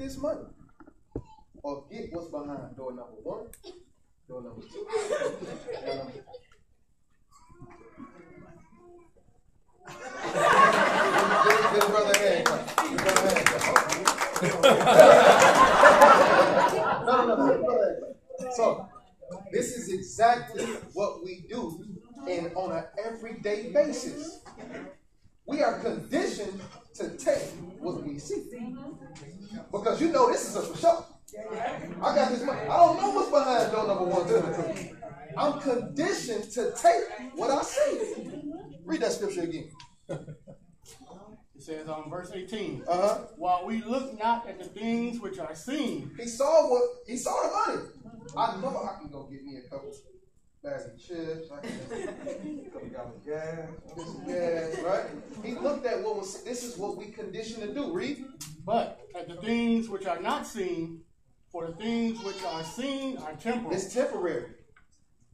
this money or get what's behind door number 1, door number 2, door number 3. Give the brother a hand. Give the brother a hand. No. So, this is exactly what we do on an everyday basis. We are conditioned to take what we see. Because you know this is a for sure. I got this money. I don't know what's behind door number 1, 2, and 3. I'm conditioned to take what I see. Read that scripture again. It says on verse 18, while we look not at the things which are seen. He saw the money. I know I can go get me a couple bags of chips. I can get a couple gallons of gas. Get some gas, right? He looked at this is what we conditioned to do. Read. But at the things which are not seen, for the things which are seen are temporal. It's temporary.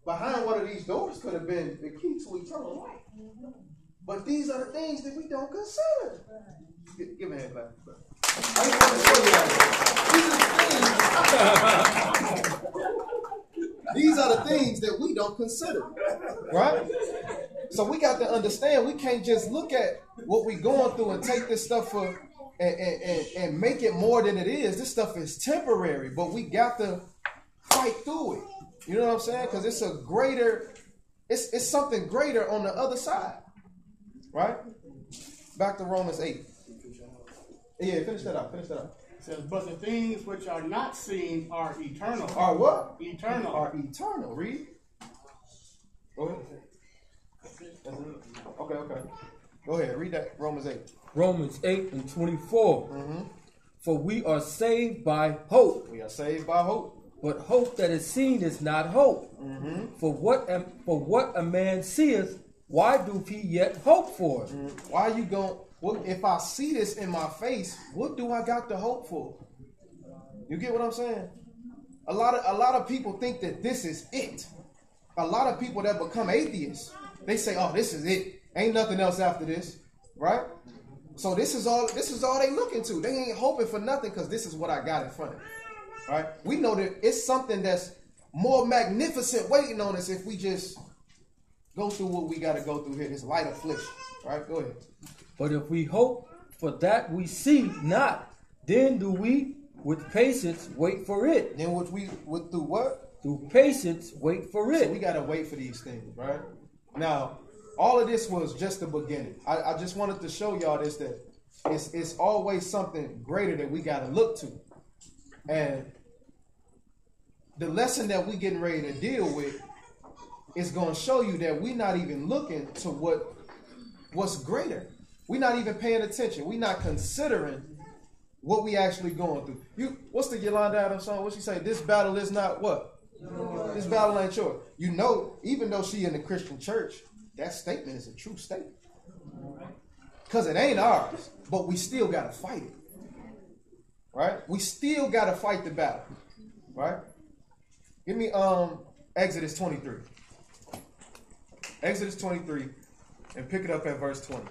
Behind one of these doors could have been the key to eternal life. But these are the things that we don't consider. Give me a hand back. I just want to show you these are the things that we don't consider. Right? So we got to understand we can't just look at what we're going through and take this stuff and make it more than it is. This stuff is temporary, but we got to fight through it. You know what I'm saying? Because it's a greater, it's something greater on the other side. Right? Back to Romans 8. Yeah, finish that up. It says, but the things which are not seen are eternal. Are what? Eternal. Are eternal. Read. Go ahead. Okay. Go ahead. Read that. Romans 8. Romans 8 and 24. For we are saved by hope. We are saved by hope. But hope that is seen is not hope. For what a man seeth, why doth he yet hope for? Why you going? Well, if I see this in my face, what do I got to hope for? You get what I'm saying? A lot of people think that this is it. A lot of people that become atheists, they say, "Oh, this is it. Ain't nothing else after this." Right? So this is all they looking to. They ain't hoping for nothing because this is what I got in front of me. Right? We know that it's something that's more magnificent waiting on us if we just go through what we got to go through here, this light affliction. Right? Go ahead. But if we hope for that we see not, then do we with patience wait for it. Then through what? Through patience wait for it. So we got to wait for these things, right? Now, all of this was just the beginning. I just wanted to show y'all this, that it's always something greater that we got to look to. And the lesson that we getting ready to deal with is going to show you that we're not even looking to what's greater. We're not even paying attention. We're not considering what we actually going through. What's the Yolanda Adams song? What she say? This battle is not what? Yours. This battle ain't yours. You know, even though she in the Christian church, that statement is a true statement. Because it ain't ours, but we still got to fight it. Right? We still got to fight the battle. Right? Give me Exodus 23. Exodus 23, and pick it up at verse 20.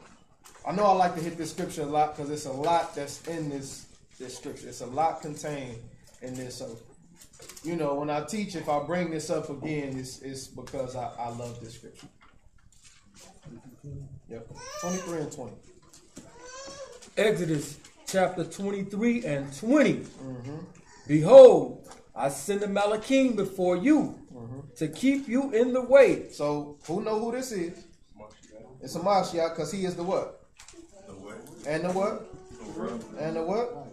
I know I like to hit this scripture a lot because it's a lot that's in this scripture. It's a lot contained in this. So, you know, when I teach, if I bring this up again, it's because I love this scripture. Yep. 23 and 20. Exodus chapter 23 and 20. Behold, I send a Malachim before you to keep you in the way. So, who know who this is? It's a Mashiach because he is the what? The way. And the what? The road. And the what?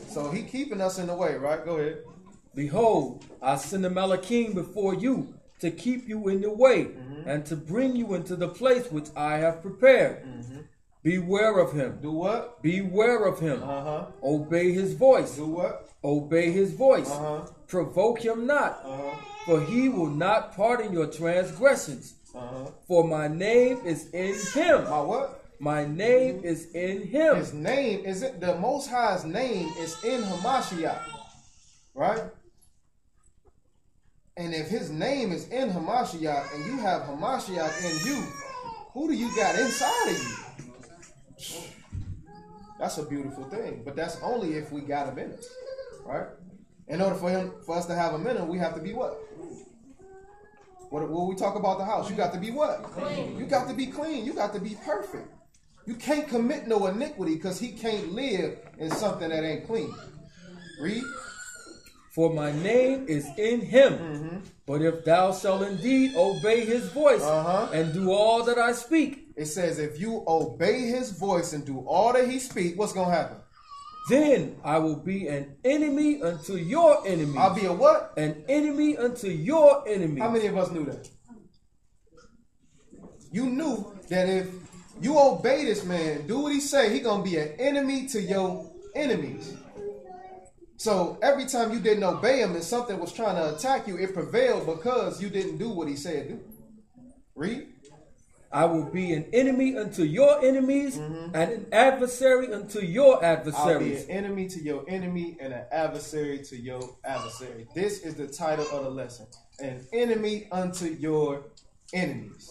So he keeping us in the way, right? Go ahead. Behold, I send a Malachim before you to keep you in the way and to bring you into the place which I have prepared. Beware of him. Do what? Beware of him. Obey his voice. Do what? Obey his voice. Provoke him not, for he will not pardon your transgressions. For my name is in him. My what? My name is in him. His name is it? The Most High's name is in Hamashiach, right? And if his name is in Hamashiach and you have Hamashiach in you, who do you got inside of you? That's a beautiful thing. But that's only if we got him in us, right? In order for us to have him in him, we have to be what? When we talk about the house, you got to be what? Clean. You got to be clean. You got to be perfect. You can't commit no iniquity because he can't live in something that ain't clean. Read. For my name is in him. But if thou shalt indeed obey his voice and do all that I speak. It says if you obey his voice and do all that he speak, what's going to happen? Then I will be an enemy unto your enemies. I'll be a what? An enemy unto your enemies. How many of us knew that? You knew that if you obey this man, do what he say, he going to be an enemy to your enemies. So every time you didn't obey him and something was trying to attack you, it prevailed because you didn't do what he said do. Read. I will be an enemy unto your enemies and an adversary unto your adversaries. I'll be an enemy to your enemy and an adversary to your adversary. This is the title of the lesson. An enemy unto your enemies.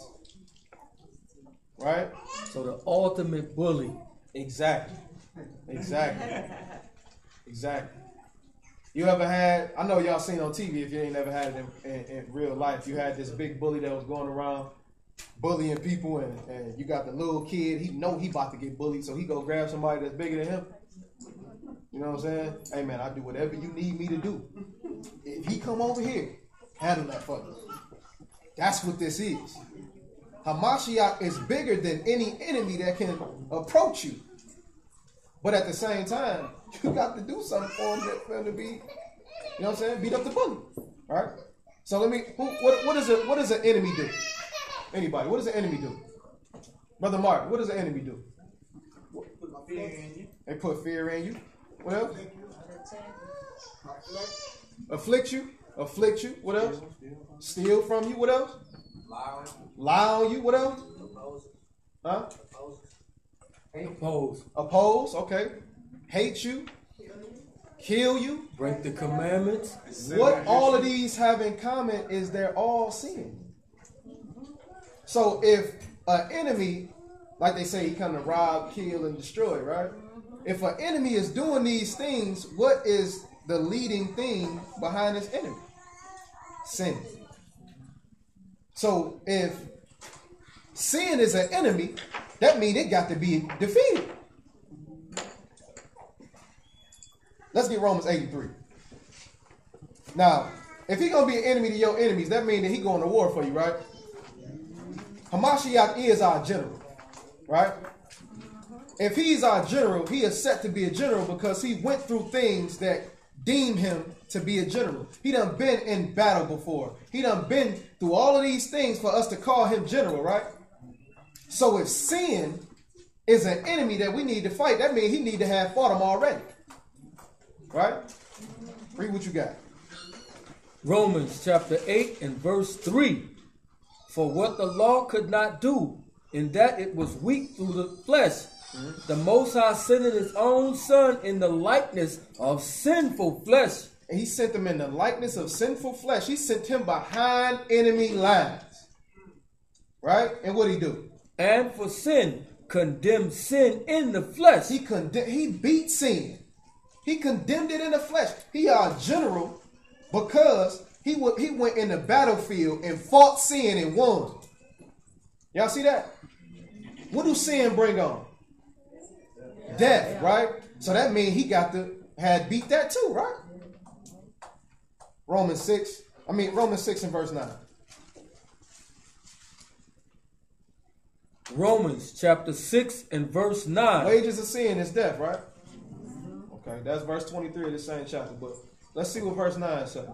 Right? So the ultimate bully. Exactly. You ever had, I know y'all seen on TV, if you ain't never had it in real life, you had this big bully that was going around bullying people, and you got the little kid, he know he about to get bullied, so he go grab somebody that's bigger than him. You know what I'm saying? Hey man, I do whatever you need me to do. If he come over here, handle that for you. That's what this is. Hamashiach is bigger than any enemy that can approach you. But at the same time, you got to do something for him to be, you know what I'm saying, beat up the bully. All right? So let me, what does an enemy do? Anybody, what does an enemy do? Brother Mark, what does an enemy do? Put fear in you. They put fear in you. What else? Afflict you. What else? Steal from you. What else? Lie on you. What else? Huh? Oppose. Okay. Hate you. Kill you. Break the commandments. What all of these have in common is they're all sin. So if an enemy, like they say, he come to rob, kill, and destroy, right? If an enemy is doing these things, what is the leading thing behind this enemy? Sin. So if sin is an enemy, that means it got to be defeated. Let's get Romans 83. Now, if he's going to be an enemy to your enemies, that means that he's going to war for you, right? Hamashiach is our general, right? If he's our general, he is set to be a general because he went through things that deem him to be a general. He done been in battle before. He done been through all of these things for us to call him general, right? So if sin is an enemy that we need to fight, that means he need to have fought him already. Right? Read what you got. Romans chapter 8 and verse 3. For what the law could not do, in that it was weak through the flesh, the Most High sent his own Son in the likeness of sinful flesh. And he sent him in the likeness of sinful flesh. He sent him behind enemy lines. Right? And what did he do? And for sin, condemned sin in the flesh. He beat sin. He condemned it in the flesh. He our general because he went in the battlefield and fought sin and won. Y'all see that? What do sin bring on? Death, right? So that means he had beat that too, right? Romans 6 and verse 9. Romans chapter 6 and verse 9. Wages of sin is death, right? Okay, that's verse 23 of the same chapter, but let's see what verse 9 says.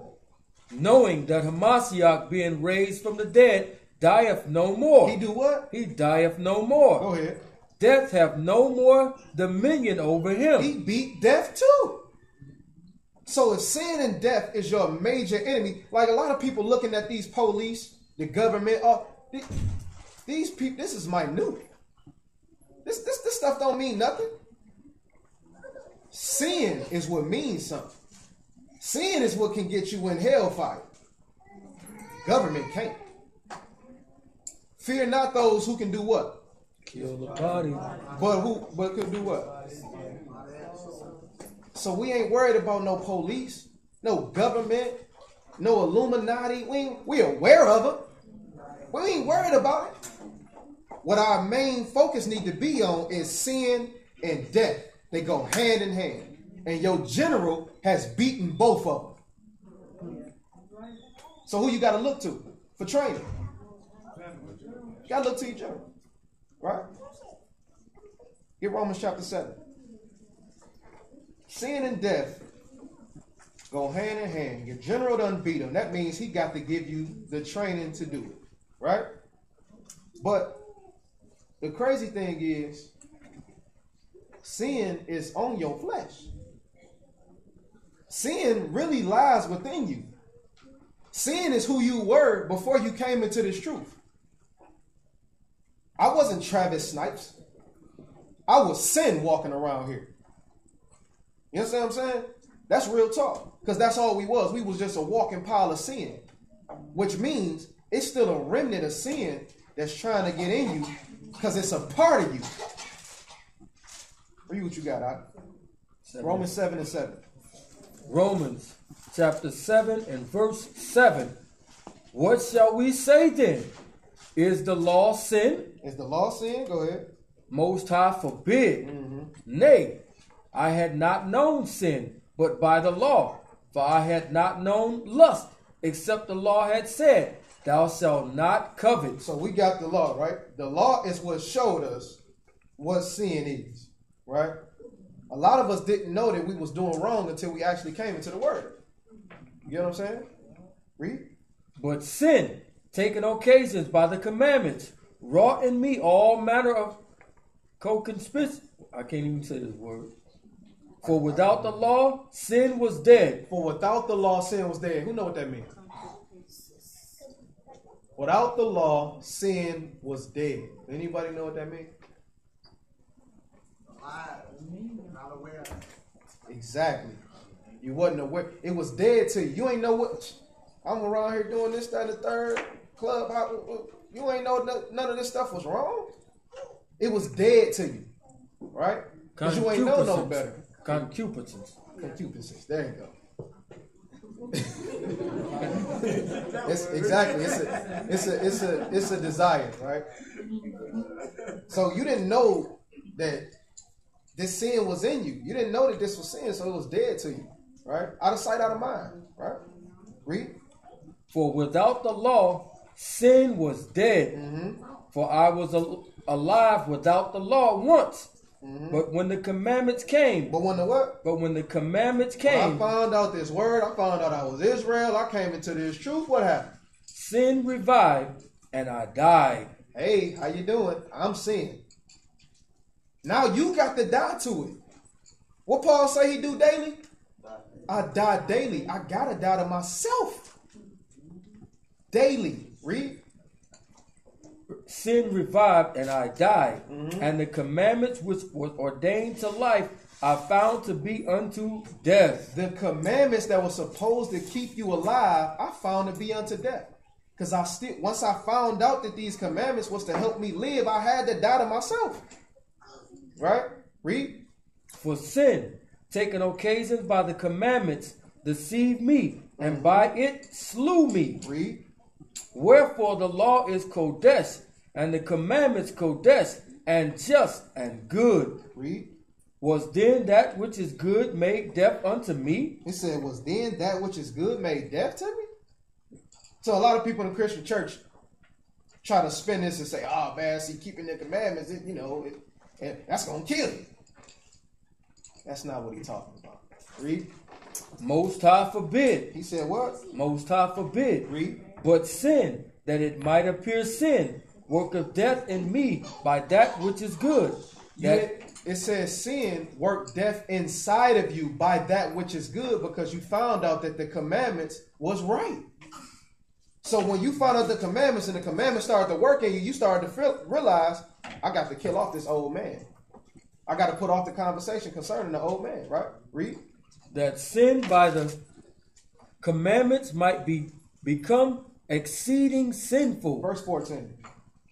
Knowing that Hamashiach, being raised from the dead, dieth no more. He do what? He dieth no more. Go ahead. Death have no more dominion over him. He beat death too. So if sin and death is your major enemy, like a lot of people looking at these police, the government, these people, this is minute. This stuff don't mean nothing. Sin is what means something. Sin is what can get you in hellfire. Government can't. Fear not those who can do what? Kill the body. But could do what? So we ain't worried about no police, no government, no Illuminati. We aware of it. We ain't worried about it. What our main focus need to be on is sin and death. They go hand in hand. And your general has beaten both of them. So who you got to look to for training? You got to look to your general. Right? Get Romans chapter 7. Sin and death go hand in hand. Your general done beat him. That means he got to give you the training to do it. Right? But the crazy thing is, sin is on your flesh. Sin really lies within you. Sin is who you were before you came into this truth. I wasn't Travis Snipes. I was sin walking around here. You understand what I'm saying? That's real talk. Because that's all we was. We was just a walking pile of sin. Which means it's still a remnant of sin that's trying to get in you because it's a part of you. Read what you got, Doc. Romans 7 and 7. Romans chapter 7 and verse 7. What shall we say then? Is the law sin? Is the law sin? Go ahead. Most High forbid. Nay, I had not known sin, but by the law. For I had not known lust, except the law had said, thou shalt not covet. So we got the law, right? The law is what showed us what sin is, right? A lot of us didn't know that we was doing wrong until we actually came into the word. You know what I'm saying? Read. But sin, taking occasions by the commandments, wrought in me all manner of co-conspiracy. I can't even say this word. For without the law, sin was dead. For without the law, sin was dead. Who know what that means? Without the law, sin was dead. Anybody know what that means? Not aware. Exactly. You wasn't aware. It was dead to you. You ain't know what. I'm around here doing this, that, and the third club. You ain't know none of this stuff was wrong. It was dead to you, right? Because you ain't know no better. Concupiscence. Concupiscence. There you go. It's exactly. It's a desire, right? So you didn't know that this sin was in you. You didn't know that this was sin, so it was dead to you, right? Out of sight, out of mind, right? Read. For without the law, sin was dead. For I was alive without the law once. But when the commandments came. But when the what? But when the commandments came. I found out this word. I found out I was Israel. I came into this truth. What happened? Sin revived and I died. Hey, how you doing? I'm sin. Now you got to die to it. What Paul say he do daily? I die daily. I got to die to myself. Daily. Read. Sin revived and I died. And the commandments which was ordained to life I found to be unto death. The commandments that were supposed to keep you alive, I found to be unto death. Because once I found out that these commandments was to help me live, I had to die to myself. Right? Read. For sin, taking occasions by the commandments, deceived me, and by it slew me. Read. Wherefore the law is kodesh, and the commandments kodesh, and just and good. Read. Was then that which is good made deaf unto me? It said, was then that which is good made deaf to me? So a lot of people in the Christian church try to spin this and say, oh man, see, keeping the commandments, and that's going to kill you. That's not what he's talking about. Read. Most High forbid. He said what? Most High forbid. Read. But sin, that it might appear sin, worketh death in me by that which is good. It says sin worked death inside of you by that which is good, because you found out that the commandments was right. So when you found out the commandments and the commandments started to work in you, you started to realize, I got to kill off this old man. I got to put off the conversation concerning the old man, right? Read. That sin by the commandments might become exceeding sinful. Verse 14.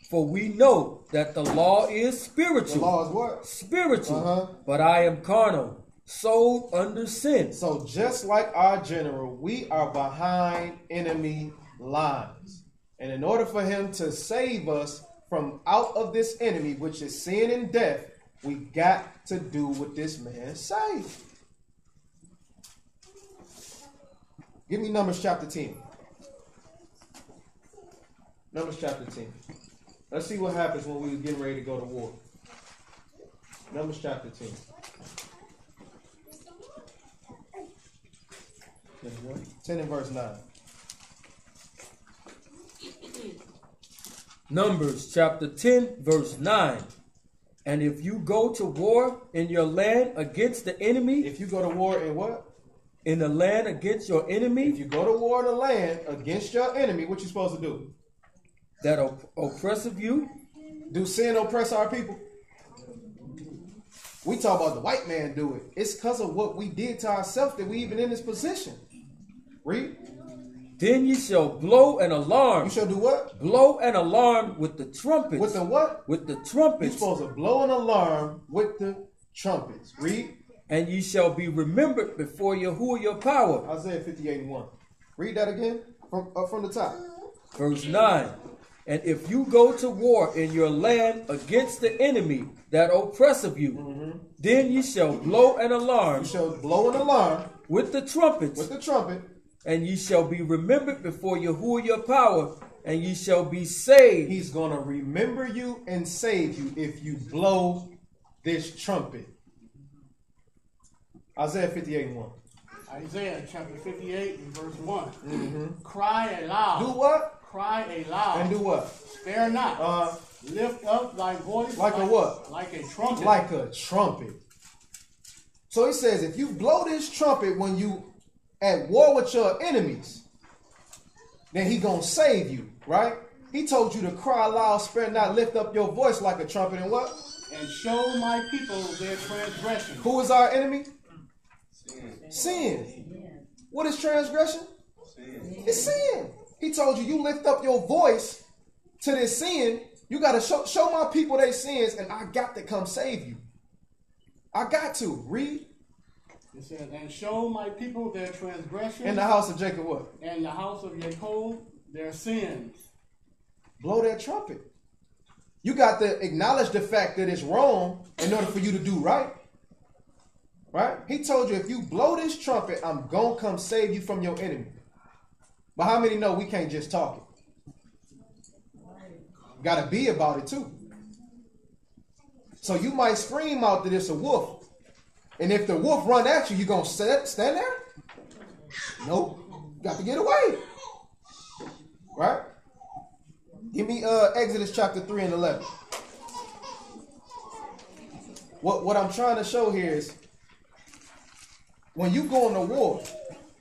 For we know that the law is spiritual. The law is what? Spiritual. But I am carnal, sold under sin. So just like our general, we are behind enemy lines. And in order for him to save us from out of this enemy, which is sin and death, we got to do what this man say. Give me Numbers chapter 10. Numbers chapter 10. Let's see what happens when we were getting ready to go to war. Numbers chapter 10. 10 and verse 9. Numbers chapter 10, verse 9. And if you go to war in your land against the enemy. If you go to war in what? In the land against your enemy. If you go to war in the land against your enemy, what you supposed to do? That oppressive you. Do sin oppress our people? We talk about the white man do it. It's because of what we did to ourselves that we even in this position. Read. Then ye shall blow an alarm. You shall do what? Blow an alarm with the trumpets. With the what? With the trumpets. You're supposed to blow an alarm with the trumpets. Read. And ye shall be remembered before Yahuwah your power. Isaiah 58:1. Read that again from the top. Verse 9. And if you go to war in your land against the enemy that oppresseth you, then ye shall blow an alarm. You shall blow an alarm with the trumpets. With the trumpet. And ye shall be remembered before Yahuwah your power, and ye shall be saved. He's going to remember you and save you if you blow this trumpet. Isaiah 58:1. Isaiah chapter 58 and verse 1. Cry aloud. Do what? Cry aloud. And do what? Spare not. Lift up thy voice. Like a what? Like a trumpet. Like a trumpet. So he says, if you blow this trumpet when you at war with your enemies, then he gonna save you, right? He told you to cry loud, spare not, lift up your voice like a trumpet, and what? And show my people their transgression. Who is our enemy? Sin. What is transgression? Sin. It's sin. He told you, you lift up your voice to this sin, you got to show my people their sins, and I got to come save you. I got to. Read. It says, and show my people their transgression. In the house of Jacob what? And the house of Jacob their sins. Blow that trumpet. You got to acknowledge the fact that it's wrong in order for you to do right. Right? He told you, if you blow this trumpet, I'm going to come save you from your enemy. But how many know we can't just talk it? Got to be about it too. So you might scream out that it's a wolf. And if the wolf run at you, you going to stand there? Nope. Got to get away. Right? Give me Exodus chapter 3 and 11. What I'm trying to show here is when you go into war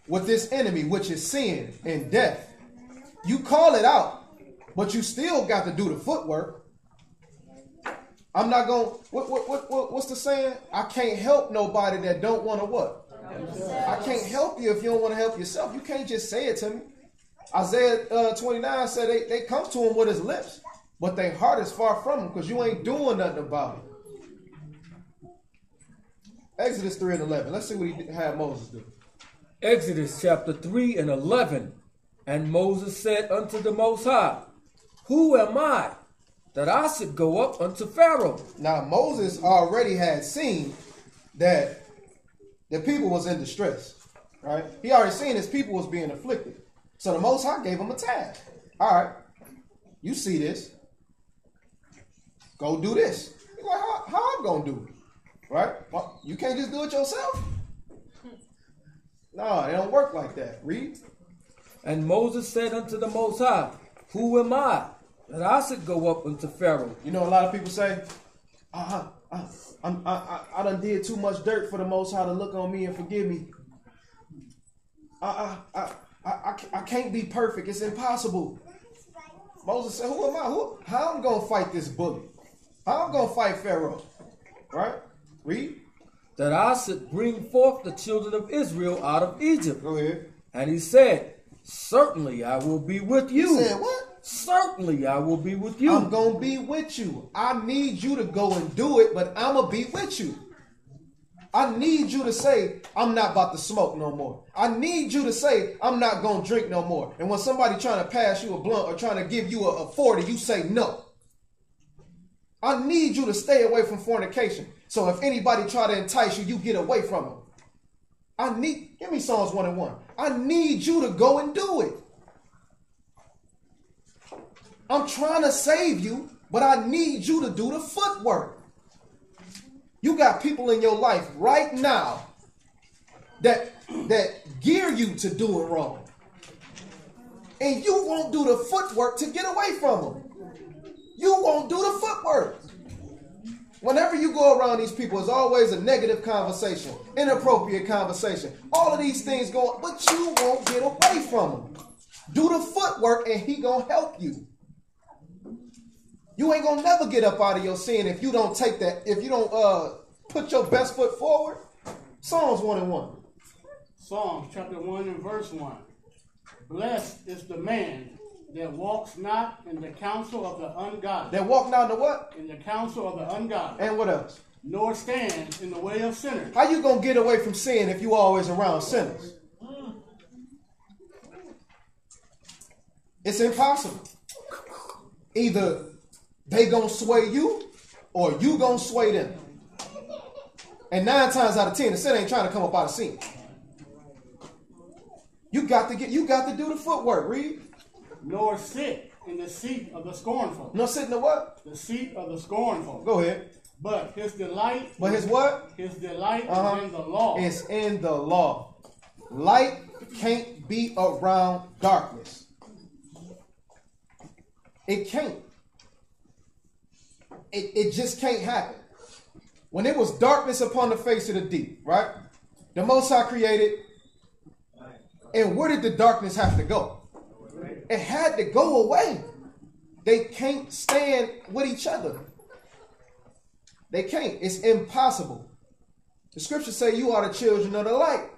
with this enemy, which is sin and death, you call it out, but you still got to do the footwork. I'm not going, what's the saying? I can't help nobody that don't want to what? I can't help you if you don't want to help yourself. You can't just say it to me. Isaiah 29 said they come to him with his lips, but their heart is far from him because you ain't doing nothing about it. Exodus 3 and 11. Let's see what he had Moses do. Exodus chapter 3 and 11. And Moses said unto the Most High, who am I that I should go up unto Pharaoh? Now Moses already had seen that the people was in distress, right? He already seen his people was being afflicted. So the Most High gave him a task. All right, you see this. Go do this. He's like, how I'm going to do it? Right? Well, you can't just do it yourself. No, it don't work like that. Read. And Moses said unto the Most High, who am I that I should go up unto Pharaoh? You know, a lot of people say, I done did too much dirt for the Most High to look on me and forgive me. I can't be perfect. It's impossible. Moses said, who am I? How I'm going to fight this bully? How I'm going to fight Pharaoh? Right? Read. That I should bring forth the children of Israel out of Egypt. Go ahead. And he said, certainly I will be with you. He said what? certainly I will be with you. I'm going to be with you. I need you to go and do it, but I'm going to be with you. I need you to say, I'm not about to smoke no more. I need you to say, I'm not going to drink no more. And when somebody trying to pass you a blunt or trying to give you a 40, you say no. I need you to stay away from fornication. So if anybody try to entice you, you get away from them. Give me Psalms 1:1. I need you to go and do it. I'm trying to save you, but I need you to do the footwork. You got people in your life right now that gear you to doing wrong. And you won't do the footwork to get away from them. You won't do the footwork. Whenever you go around these people, it's always a negative conversation, inappropriate conversation. All of these things going, but you won't get away from them. Do the footwork and he gonna help you. You ain't gonna never get up out of your sin if you don't take that, if you don't put your best foot forward. Psalms 1:1. Psalms chapter 1 and verse 1. Blessed is the man that walks not in the counsel of the ungodly. That walk not in the what? In the counsel of the ungodly. And what else? Nor stands in the way of sinners. How you gonna get away from sin if you always around sinners? It's impossible. Either they gonna sway you or you gonna sway them. And 9 times out of 10, the sin ain't trying to come up out of sin. You got to do the footwork. Read. Nor sit in the seat of the scornful. Nor sit in the what? The seat of the scornful. Go ahead. But his delight. But his what? His delight is in the law. It's in the law. Light can't be around darkness. It can't. It just can't happen. When it was darkness upon the face of the deep, right? The Most High created. And where did the darkness have to go? It had to go away. They can't stand with each other. They can't. It's impossible. The scriptures say you are the children of the light.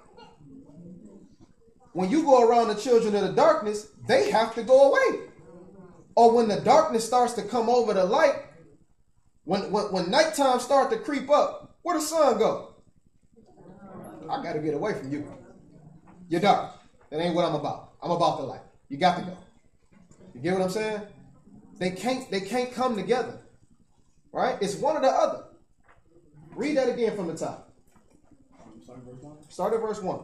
When you go around the children of the darkness, they have to go away. Or when the darkness starts to come over the light, when nighttime starts to creep up, where the sun go? I got to get away from you. You're dark. That ain't what I'm about. I'm about the light. You got to go. You get what I'm saying? They can't come together. Right? It's one or the other. Read that again from the top. Start at verse 1.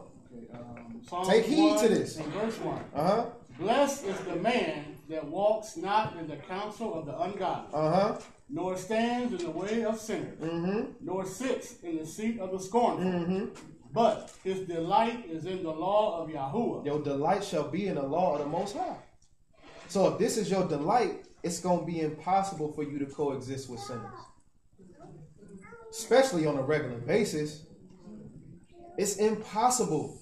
Okay, take heed to this. In verse 1. Blessed is the man that walks not in the counsel of the ungodly, nor stands in the way of sinners, nor sits in the seat of the scornful. But his delight is in the law of Yahuwah. Your delight shall be in the law of the Most High. So if this is your delight, it's going to be impossible for you to coexist with sinners. Especially on a regular basis. It's impossible.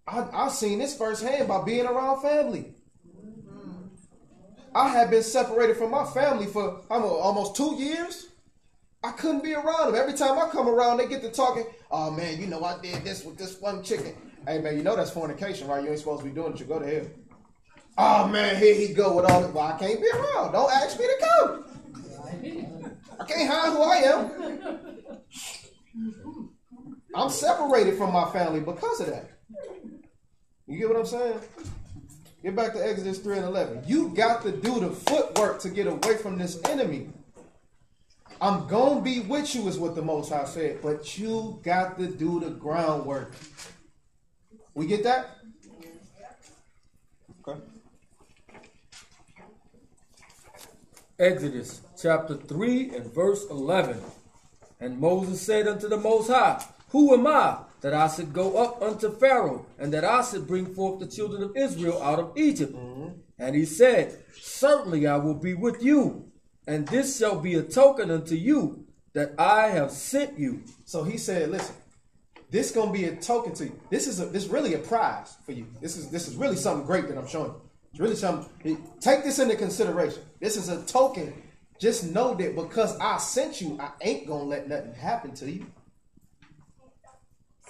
I've seen this firsthand by being around family. I have been separated from my family for almost 2 years. I couldn't be around them. Every time I come around, they get to talking. Oh, man, you know, I did this with this one chicken. Hey, man, you know that's fornication, right? You ain't supposed to be doing it. You go to hell. Oh, man, here he go with all this. Well, I can't be around. Don't ask me to come. I can't hide who I am. I'm separated from my family because of that. You get what I'm saying? Get back to Exodus 3 and 11. You got to do the footwork to get away from this enemy. I'm going to be with you is what the Most High said, but you got to do the groundwork. We get that? Okay. Exodus chapter 3 and verse 11. And Moses said unto the Most High, Who am I that I should go up unto Pharaoh, and that I should bring forth the children of Israel out of Egypt? And he said, Certainly I will be with you, and this shall be a token unto you that I have sent you. So he said, listen, this is going to be a token to you. This is really a prize for you. This is really something great that I'm showing you. It's really something. Take this into consideration. This is a token. Just know that because I sent you, I ain't going to let nothing happen to you.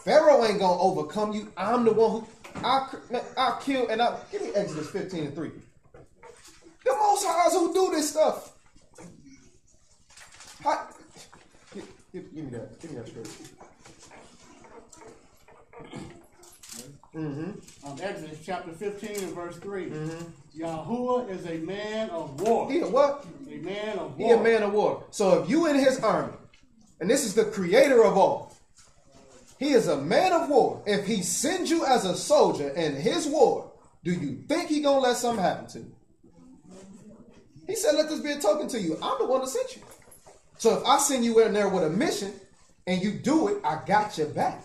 Pharaoh ain't going to overcome you. I'm the one who I kill. And give me Exodus 15 and 3. The Most Highs who do this stuff. Give me that. Give me that scripture. Exodus chapter 15 and verse 3. Yahuwah is a man of war. He a what? A man of war. He a man of war. So if you in his army, and this is the creator of all, he is a man of war. If he sends you as a soldier in his war, do you think he gonna let something happen to you? He said, let this be a token to you. I'm the one that sent you. So if I send you in there with a mission and you do it, I got your back.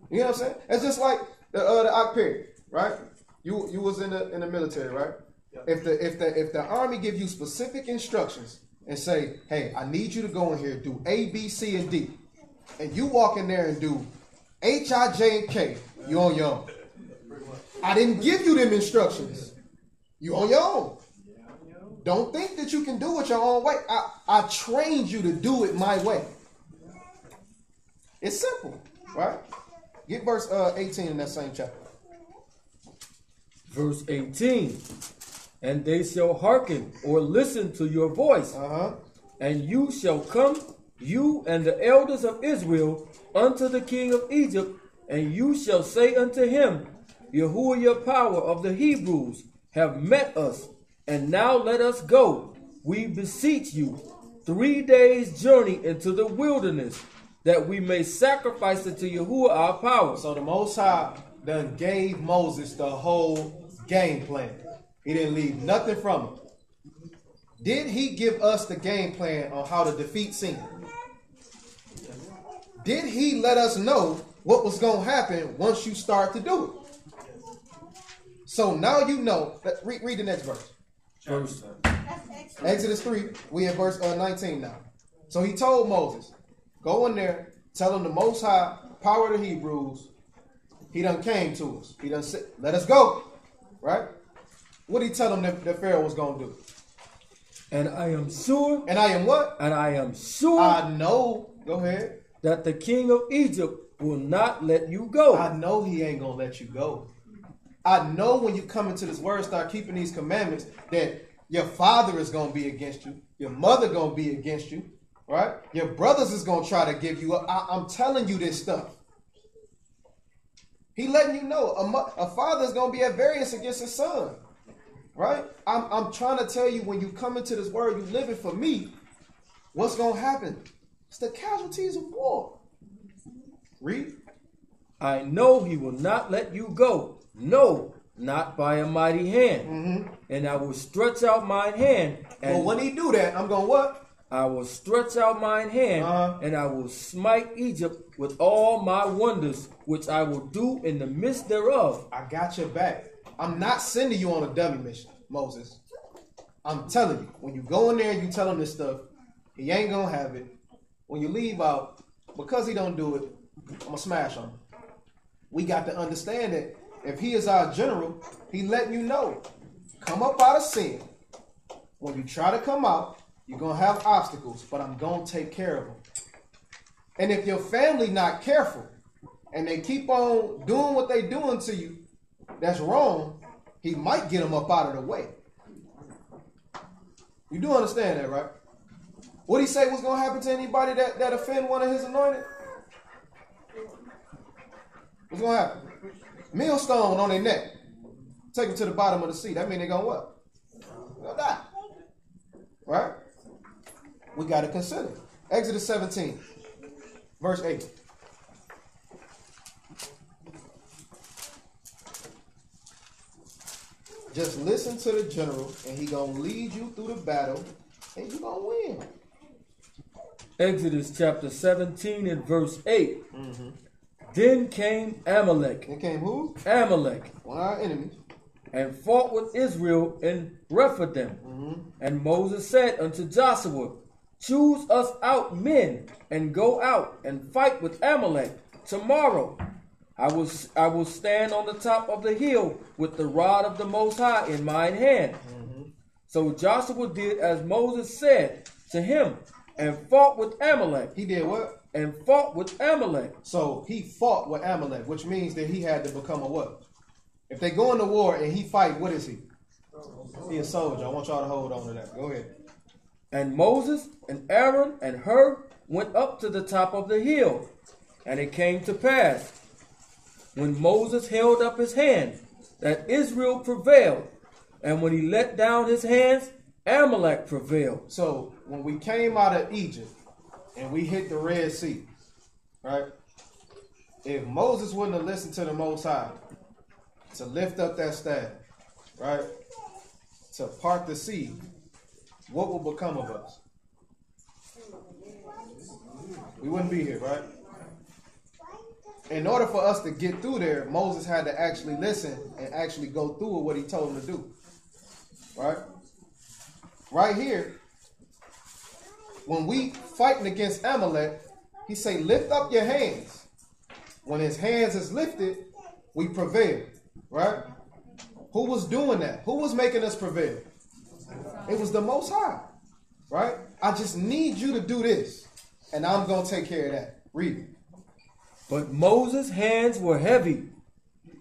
You know what I'm saying? It's just like the Ak period, right? You was in the military, right? Yep. If the army give you specific instructions and say, hey, I need you to go in here, do A, B, C, and D, and you walk in there and do H, I, J, and K, you on your own. I didn't give you them instructions. You on your own. Don't think that you can do it your own way. I trained you to do it my way. It's simple, right? Get verse 18 in that same chapter. Verse 18. And they shall hearken or listen to your voice. And you shall come, you and the elders of Israel, unto the king of Egypt, and you shall say unto him, Yahuwah, your power of the Hebrews, have met us, and now let us go. We beseech you 3 days' journey into the wilderness, that we may sacrifice it to Yahuwah our power. So the Most High done gave Moses the whole game plan. He didn't leave nothing from it. Did he give us the game plan on how to defeat sin? Did he let us know what was going to happen once you start to do it? So now you know. Read the next verse. Exodus 3. We in verse 19 now. So he told Moses, go in there, tell him the Most High, power of the Hebrews, he done came to us. He done said, let us go. Right? What did he tell him that Pharaoh was going to do? And I am sure. And I am what? And I am sure. I know. Go ahead. That the king of Egypt will not let you go. I know he ain't going to let you go. I know when you come into this word, start keeping these commandments, that your father is going to be against you. Your mother going to be against you. Right? Your brothers is going to try to give you up. I'm telling you this stuff. He letting you know a father is going to be at variance against his son. Right? I'm trying to tell you, when you come into this word, you living for me, what's going to happen? It's the casualties of war. Read. I know he will not let you go. No, not by a mighty hand. And I will stretch out mine hand. And well, when he do that, I'm going what? I will stretch out mine hand, and I will smite Egypt with all my wonders, which I will do in the midst thereof. I got your back. I'm not sending you on a dummy mission, Moses. I'm telling you, when you go in there and you tell him this stuff, he ain't going to have it. When you leave out, because he don't do it, I'm going to smash him. We got to understand that if he is our general, he letting you know, come up out of sin. When you try to come out, you're going to have obstacles, but I'm going to take care of them. And if your family not careful and they keep on doing what they doing to you, that's wrong, he might get them up out of the way. You do understand that, right? What did he say was going to happen to anybody that offend one of his anointed? What's going to happen? Millstone on their neck. Take them to the bottom of the sea. That means they're going to what? They're going to die. Right? We got to consider. Exodus 17, verse 8. Just listen to the general, and he going to lead you through the battle, and you going to win. Exodus chapter 17 and verse 8. Then came Amalek. Then came who? Amalek. One of our enemies. And fought with Israel in Rephidim. And Moses said unto Joshua, choose us out men, and go out and fight with Amalek tomorrow. I will stand on the top of the hill with the rod of the Most High in mine hand. So Joshua did as Moses said to him, and fought with Amalek. He did what? And fought with Amalek. So he fought with Amalek, which means that he had to become a what? If they go into war and he fight, what is he? He a soldier. I want y'all to hold on to that. Go ahead. And Moses and Aaron and Hur went up to the top of the hill. And it came to pass, when Moses held up his hand, that Israel prevailed. And when he let down his hands, Amalek prevailed. So when we came out of Egypt and we hit the Red Sea, right? If Moses wouldn't have listened to the Most High to lift up that staff, right, to part the sea, what will become of us? We wouldn't be here, right? In order for us to get through there, Moses had to actually listen and actually go through with what he told him to do. Right? Right here, when we fighting against Amalek, he say, lift up your hands. When his hands is lifted, we prevail. Right? Who was doing that? Who was making us prevail? It was the Most High. Right? I just need you to do this, and I'm going to take care of that. Read it. But Moses' hands were heavy,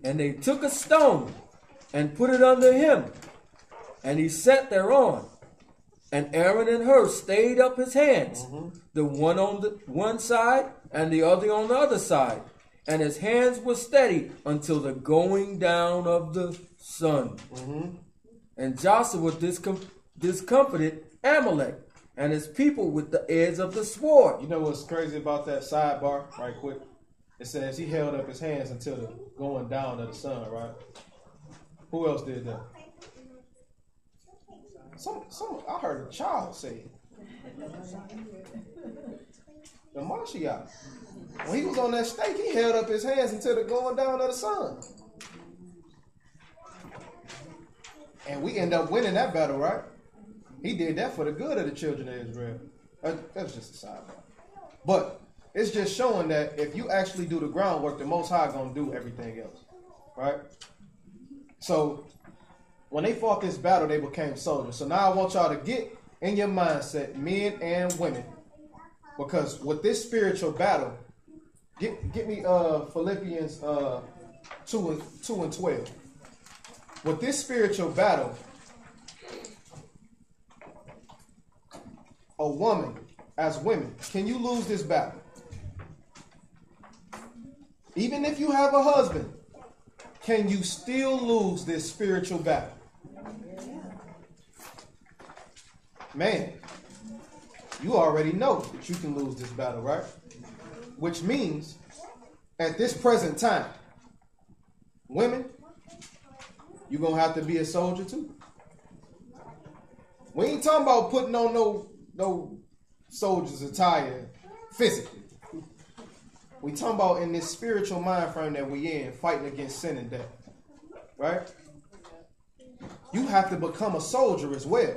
and they took a stone and put it under him, and he sat thereon. And Aaron and Hur stayed up his hands, the one on the one side and the other on the other side. And his hands were steady until the going down of the sun. And Joshua discomfited Amalek and his people with the edge of the sword. You know what's crazy about that sidebar, right quick? It says he held up his hands until the going down of the sun, right? Who else did that? I heard a child say it. The Mashiach. When he was on that stake, he held up his hands until the going down of the sun. And we end up winning that battle, right? He did that for the good of the children of Israel. That's just a sidebar. But it's just showing that if you actually do the groundwork, the Most High gonna do everything else, right? So when they fought this battle, they became soldiers. So now I want y'all to get in your mindset, men and women, because with this spiritual battle, get me Philippians 2 and 12. With this spiritual battle, a woman, as women, can you lose this battle? Even if you have a husband, can you still lose this spiritual battle? Man, you already know that you can lose this battle, right? Which means, at this present time, women, you're going to have to be a soldier too. We ain't talking about putting on no soldier's attire physically. We talking about in this spiritual mind frame that we in, fighting against sin and death. Right? You have to become a soldier as well.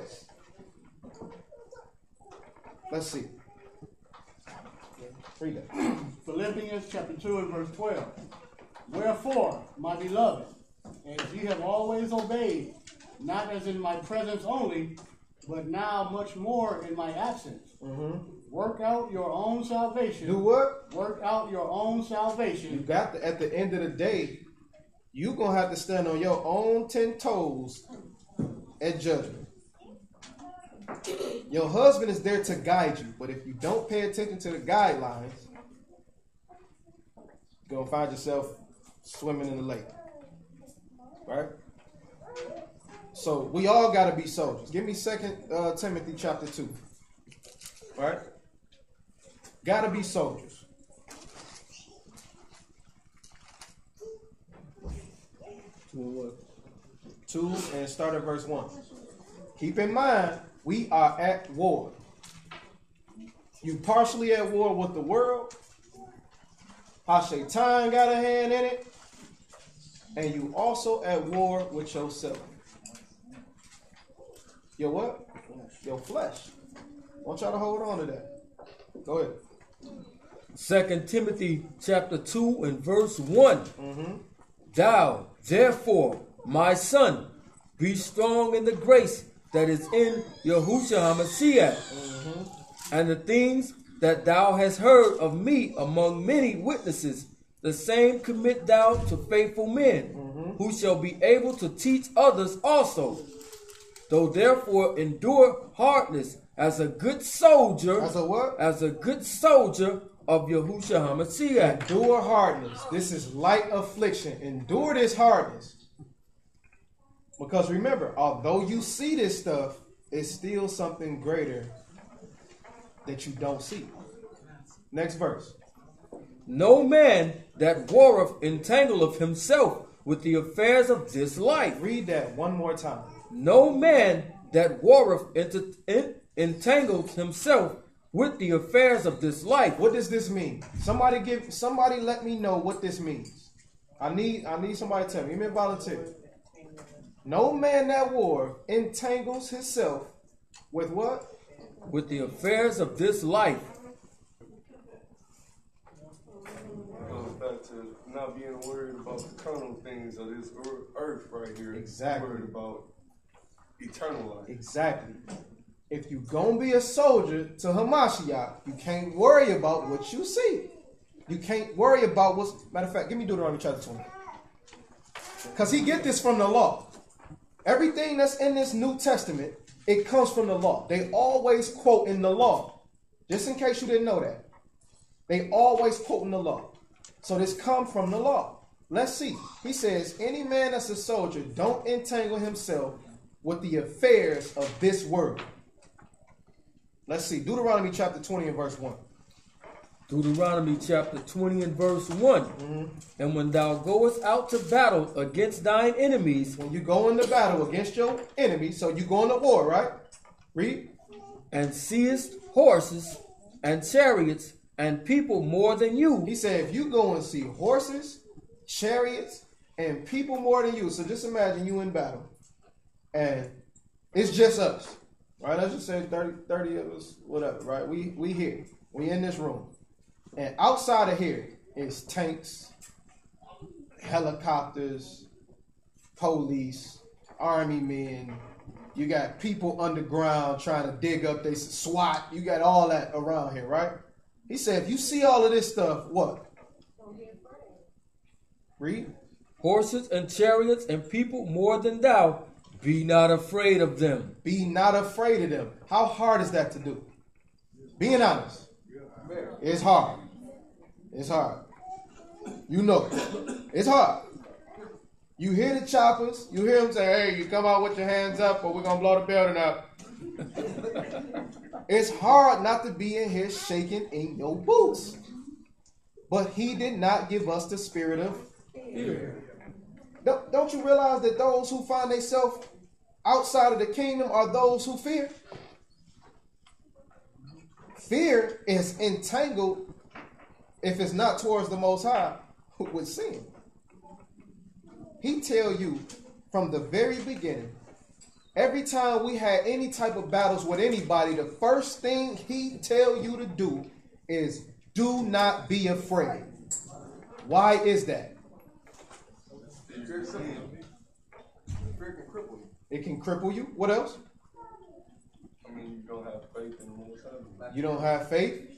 Let's see. Read that. Philippians chapter 2 and verse 12. Wherefore, my beloved, as ye have always obeyed, not as in my presence only, but now much more in my absence. Work out your own salvation. Do what? Work out your own salvation. You got to, at the end of the day, you're going to have to stand on your own 10 toes at judgment. Your husband is there to guide you, but if you don't pay attention to the guidelines, you're going to find yourself swimming in the lake. Right? So we all got to be soldiers. Give me 2 Timothy chapter 2. Right? Got to be soldiers. 2 and start at verse 1. Keep in mind, we are at war. You partially at war with the world. Hashaitan got a hand in it. And you also at war with yourself. Your what? Your flesh. I want y'all to hold on to that. Go ahead. 2 Timothy chapter 2 and verse 1. Thou, therefore, my son, be strong in the grace that is in Yahushua HaMashiach, and the things that thou hast heard of me among many witnesses, the same commit thou to faithful men, who shall be able to teach others also. Though therefore endure hardness as a good soldier. As a what? As a good soldier of Yahushua HaMashiach. Endure hardness. This is light affliction. Endure this hardness. Because remember, although you see this stuff, it's still something greater that you don't see. Next verse. No man that warreth entangleth himself with the affairs of this life. Read that one more time. No man that warreth entangles himself with the affairs of this life. What does this mean? Somebody let me know what this means. I need somebody to tell me. Give me a volunteer. No man that warreth entangles himself with what? With the affairs of this life. Goes back to not being worried about the carnal things of this earth right here. Exactly. Worried about eternal life. Exactly. If you gonna be a soldier to Hamashiach, you can't worry about what you see. You can't worry about what's... Matter of fact, give me Deuteronomy chapter 20. Because he get this from the law. Everything that's in this New Testament, it comes from the law. They always quote in the law. Just in case you didn't know that. They always quote in the law. So this comes from the law. Let's see. He says, any man that's a soldier, don't entangle himself with the affairs of this world. Let's see. Deuteronomy chapter 20 and verse 1. Deuteronomy chapter 20 and verse 1. And when thou goest out to battle against thine enemies. When you go into battle against your enemies, so you go into war, right? Read. And seest horses and chariots and people more than you. He said, if you go and see horses, chariots, and people more than you. So just imagine you in battle. And it's just us. Right? Let's just say 30 of us, whatever, right? We here. We in this room. And outside of here is tanks, helicopters, police, army men. You got people underground trying to dig up they SWAT. You got all that around here, right? He said, if you see all of this stuff, what? Read. Horses and chariots and people more than thou, be not afraid of them. Be not afraid of them. How hard is that to do? Being honest. It's hard. It's hard. You know it. It's hard. You hear the choppers. You hear them say, hey, you come out with your hands up or we're going to blow the building up. It's hard not to be in here shaking in your boots. But he did not give us the spirit of fear. Don't you realize that those who find themselves outside of the kingdom are those who fear? Fear is entangled, if it's not towards the Most High, with sin. He tell you from the very beginning, every time we had any type of battles with anybody, the first thing he tell you to do is do not be afraid. Why is that? It can cripple you. What else? I mean, you don't have faith in the Most High. You don't have faith.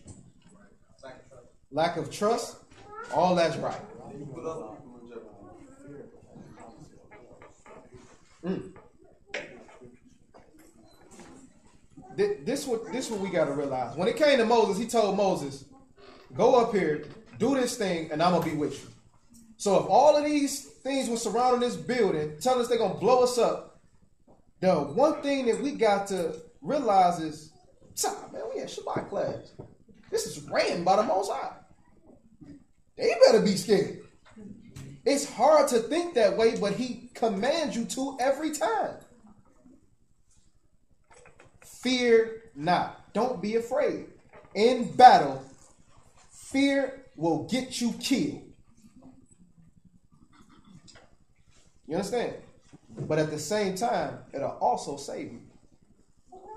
Lack of trust. All that's right. This what we got to realize. When it came to Moses, he told Moses, go up here, do this thing, and I'm going to be with you. So if all of these things were surrounding this building, telling us they're going to blow us up, the one thing that we got to realize is, man, we had Shabbat class. This is ran by the Most High. They better be scared. It's hard to think that way, but he commands you to every time. Fear not. Don't be afraid. In battle, fear will get you killed. You understand? But at the same time, it'll also save you.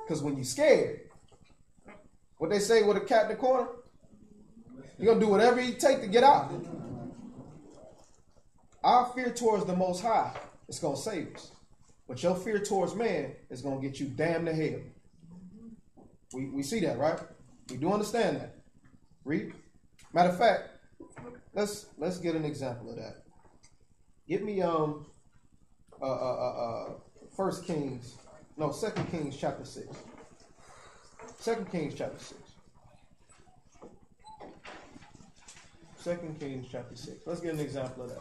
Because when you're scared, what they say with a cat in the corner, you're going to do whatever you take to get out. Our fear towards the Most High is going to save us. But your fear towards man is going to get you damned to hell. We see that, right? We do understand that. Read. Matter of fact, let's get an example of that. Give me 1 Kings No, 2 Kings chapter 6. 2 Kings chapter 6. 2 Kings chapter 6. Let's get an example of that.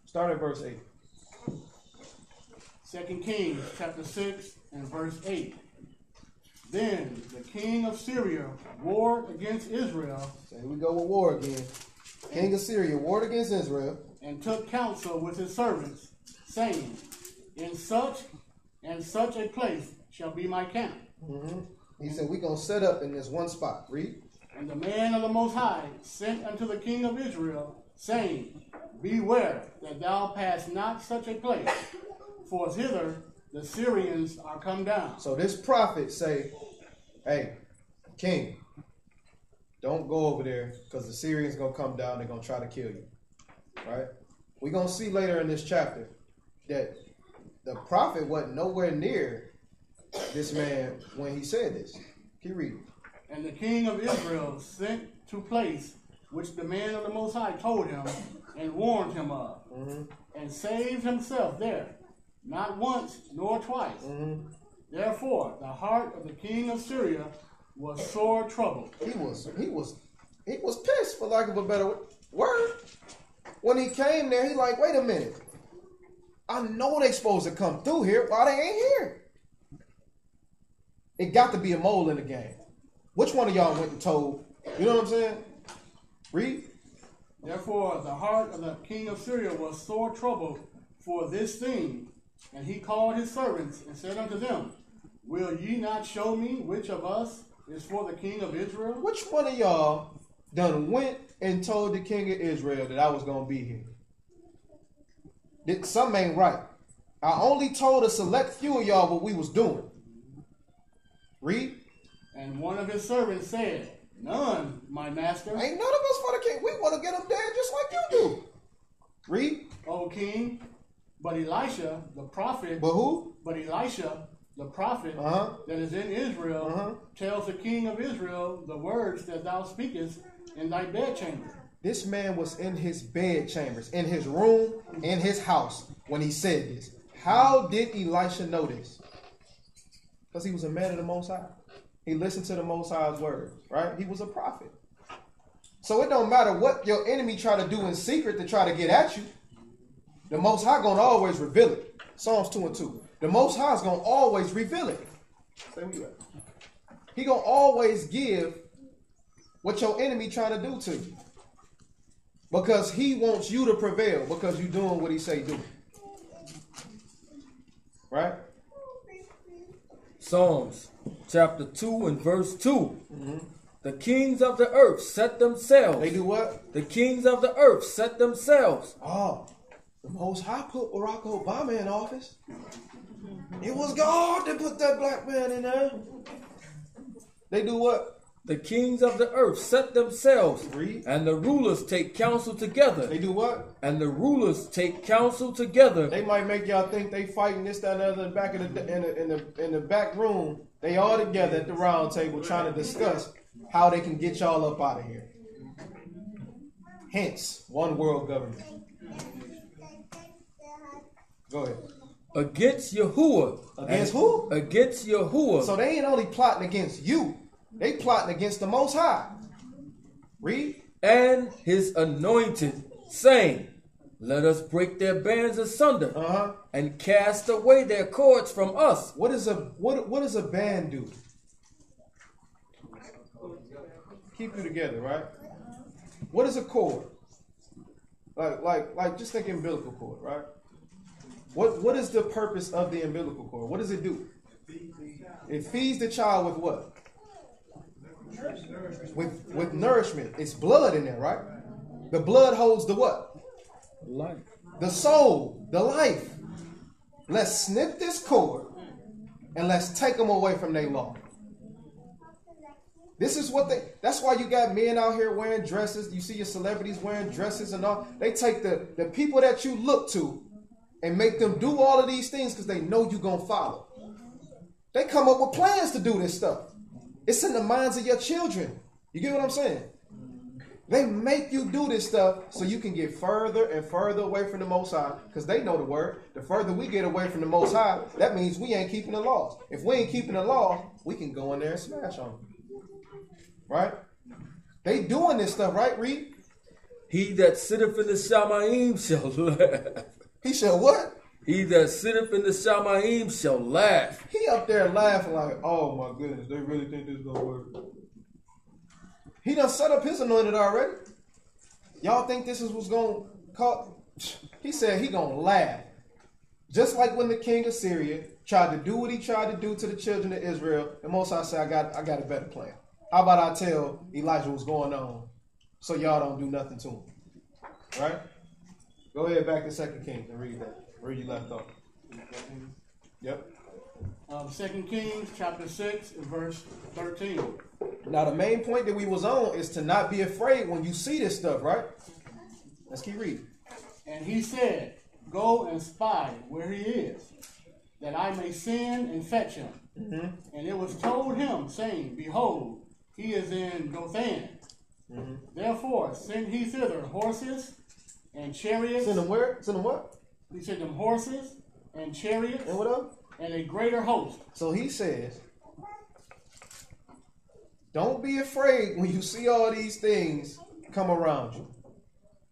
Start at verse 8. 2 Kings chapter 6 and verse 8. Then the king of Syria warred against Israel. So here we go with war again. King of Syria warred against Israel. And took counsel with his servants, saying, in such and such a place shall be my camp. He said, we're going to set up in this one spot. Read. And the man of the Most High sent unto the king of Israel, saying, beware that thou pass not such a place, for hither the Syrians are come down. So this prophet say, hey, king, don't go over there because the Syrians going to come down. They're going to try to kill you. Right? We're going to see later in this chapter that the prophet wasn't nowhere near this man when he said this. Keep reading. And the king of Israel sent to place which the man of the Most High told him and warned him of, and saved himself there, not once nor twice. Therefore, the heart of the king of Syria was sore troubled. He was pissed, for lack of a better word. When he came there, he like, wait a minute. I know they supposed to come through here. Why they ain't here? It got to be a mole in the game. Which one of y'all went and told? You know what I'm saying? Read. Therefore, the heart of the king of Syria was sore troubled for this thing. And he called his servants and said unto them, will ye not show me which of us is for the king of Israel? Which one of y'all done went and told the king of Israel that I was going to be here? Something ain't right. I only told a select few of y'all what we was doing. Read. And one of his servants said, none, my master. Ain't none of us for the king. We want to get him dead just like you do. Read. O king, but Elisha, the prophet. But who? But Elisha, the prophet that is in Israel, tells the king of Israel the words that thou speakest in thy bedchamber. This man was in his bed chambers, in his room, in his house when he said this. How did Elisha know this? Because he was a man of the Most High. He listened to the Most High's word, right? He was a prophet. So it don't matter what your enemy try to do in secret to try to get at you. The Most High going to always reveal it. Psalms 2 and 2. The Most High is going to always reveal it. He going to always give what your enemy trying to do to you. Because he wants you to prevail because you're doing what he say do. Right? Psalms chapter 2 and verse 2. The kings of the earth set themselves. They do what? The kings of the earth set themselves. Oh, the Most High put Barack Obama in office. It was God that put that black man in there. They do what? The kings of the earth set themselves. Read. And the rulers take counsel together. They do what? And the rulers take counsel together. They might make y'all think they fighting this, that, and the other in the back of in the back room. They all together at the round table trying to discuss how they can get y'all up out of here. Hence, one world government. Go ahead. Against Yahuwah. Against who? Against Yahuwah. So they ain't only plotting against you. They plotting against the Most High. Read. And his anointed, saying, let us break their bands asunder and cast away their cords from us. What does a band do? Keep you together, right? What is a cord? Like just think umbilical cord, right? What is the purpose of the umbilical cord? What does it do? It feeds the child with what? With nourishment. It's blood in there, right? The blood holds the what? Life. The soul, the life. Let's snip this cord and let's take them away from their law. This is what that's why you got men out here wearing dresses. You see your celebrities wearing dresses and all. They take the people that you look to and make them do all of these things because they know you're going to follow. They come up with plans to do this stuff. It's in the minds of your children. You get what I'm saying? They make you do this stuff so you can get further and further away from the Most High, because they know the word. The further we get away from the Most High, that means we ain't keeping the laws. If we ain't keeping the law, we can go in there and smash on them. Right? They doing this stuff, right, Reed? He that sitteth in the Shamaim shall laugh. He shall what? He that sitteth in the Shamaim shall laugh. He up there laughing like, oh my goodness, they really think this is going to work. He done set up his anointed already. Y'all think this is what's going to cause? He said he going to laugh. Just like when the king of Syria tried to do what he tried to do to the children of Israel, and Most High said, I got a better plan. How about I tell Elijah what's going on so y'all don't do nothing to him? Right? Go ahead back to 2 Kings and read that. Where you left off. Yep. 2 Kings chapter 6 and verse 13. Now the main point that we was on is to not be afraid when you see this stuff, right? Let's keep reading. And he said, go and spy where he is, that I may send and fetch him. Mm-hmm. And it was told him, saying, behold, he is in Dothan. Mm-hmm. Therefore send he thither horses and chariots. Send them where? Send them what? He sent them horses and chariots. And what else? And a greater host. So he says, don't be afraid when you see all these things come around you.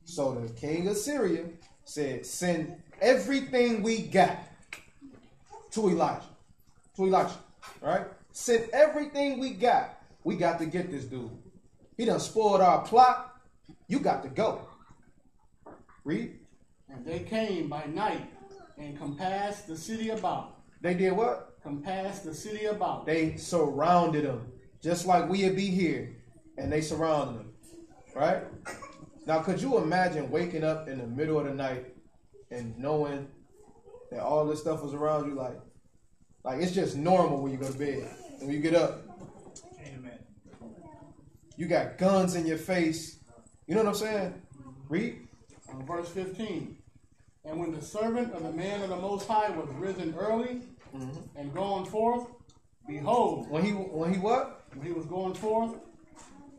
So the king of Syria said, send everything we got to Elijah. To Elisha, right? Send everything we got. We got to get this dude. He done spoiled our plot. You got to go. Read. And they came by night and compassed the city about. They did what? Compassed the city about. They surrounded them, just like we'd be here, and they surrounded them, right? Now, could you imagine waking up in the middle of the night and knowing that all this stuff was around you? Like it's just normal when you go to bed. And when you get up, amen. You got guns in your face. You know what I'm saying? Read. Verse 15. And when the servant of the man of the Most High was risen early and gone forth, behold. When he what? When he was going forth,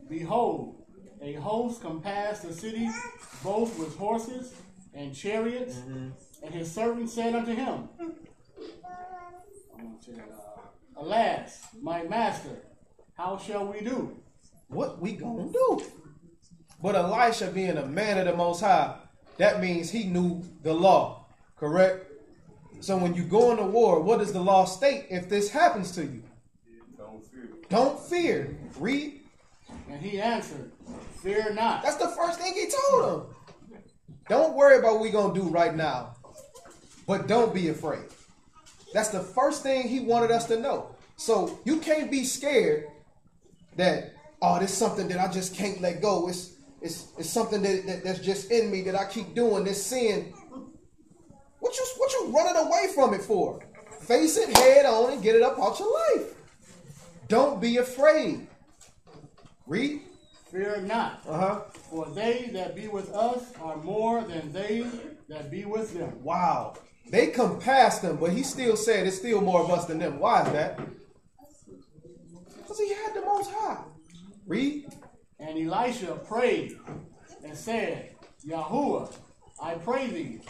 behold, a host compassed the city, both with horses and chariots. And his servant said unto him, alas, my master, how shall we do? What we gonna do? But Elisha, being a man of the Most High, that means he knew the law, correct? So when you go into war, what does the law state if this happens to you? Don't fear. Don't fear. Read. And he answered, fear not. That's the first thing he told him. Don't worry about what we're going to do right now, but don't be afraid. That's the first thing he wanted us to know. So you can't be scared that, oh, this is something that I just can't let go. It's something that's just in me that I keep doing, this sin. What you running away from it for? Face it head on and get it up out your life. Don't be afraid. Read. Fear not. For they that be with us are more than they that be with them. Wow. They compassed them, but he still said it's still more of us than them. Why is that? Because he had the Most High. Read. And Elisha prayed and said, Yahuwah, I pray thee,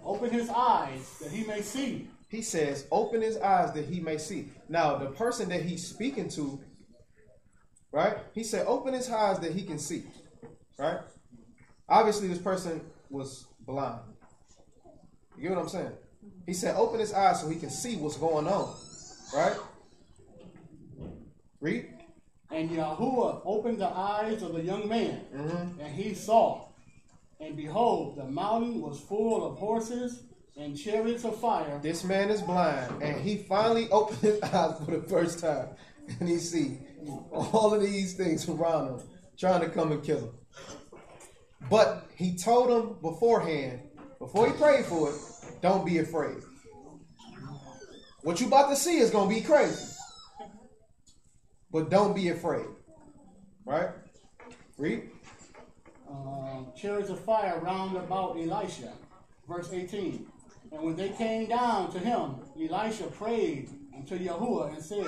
open his eyes that he may see. He says, open his eyes that he may see. Now, the person that he's speaking to, right? He said, open his eyes that he can see, right? Obviously, this person was blind. You get what I'm saying? He said, open his eyes so he can see what's going on, right? Read. And Yahuwah opened the eyes of the young man, and he saw. And behold, the mountain was full of horses and chariots of fire. This man is blind, and he finally opened his eyes for the first time. And he see all of these things around him, trying to come and kill him. But he told him beforehand, before he prayed for it, don't be afraid. What you about to see is going to be crazy. But don't be afraid. Right? Read. Chariots of fire round about Elisha. Verse 18. And when they came down to him, Elisha prayed unto Yahuwah and said,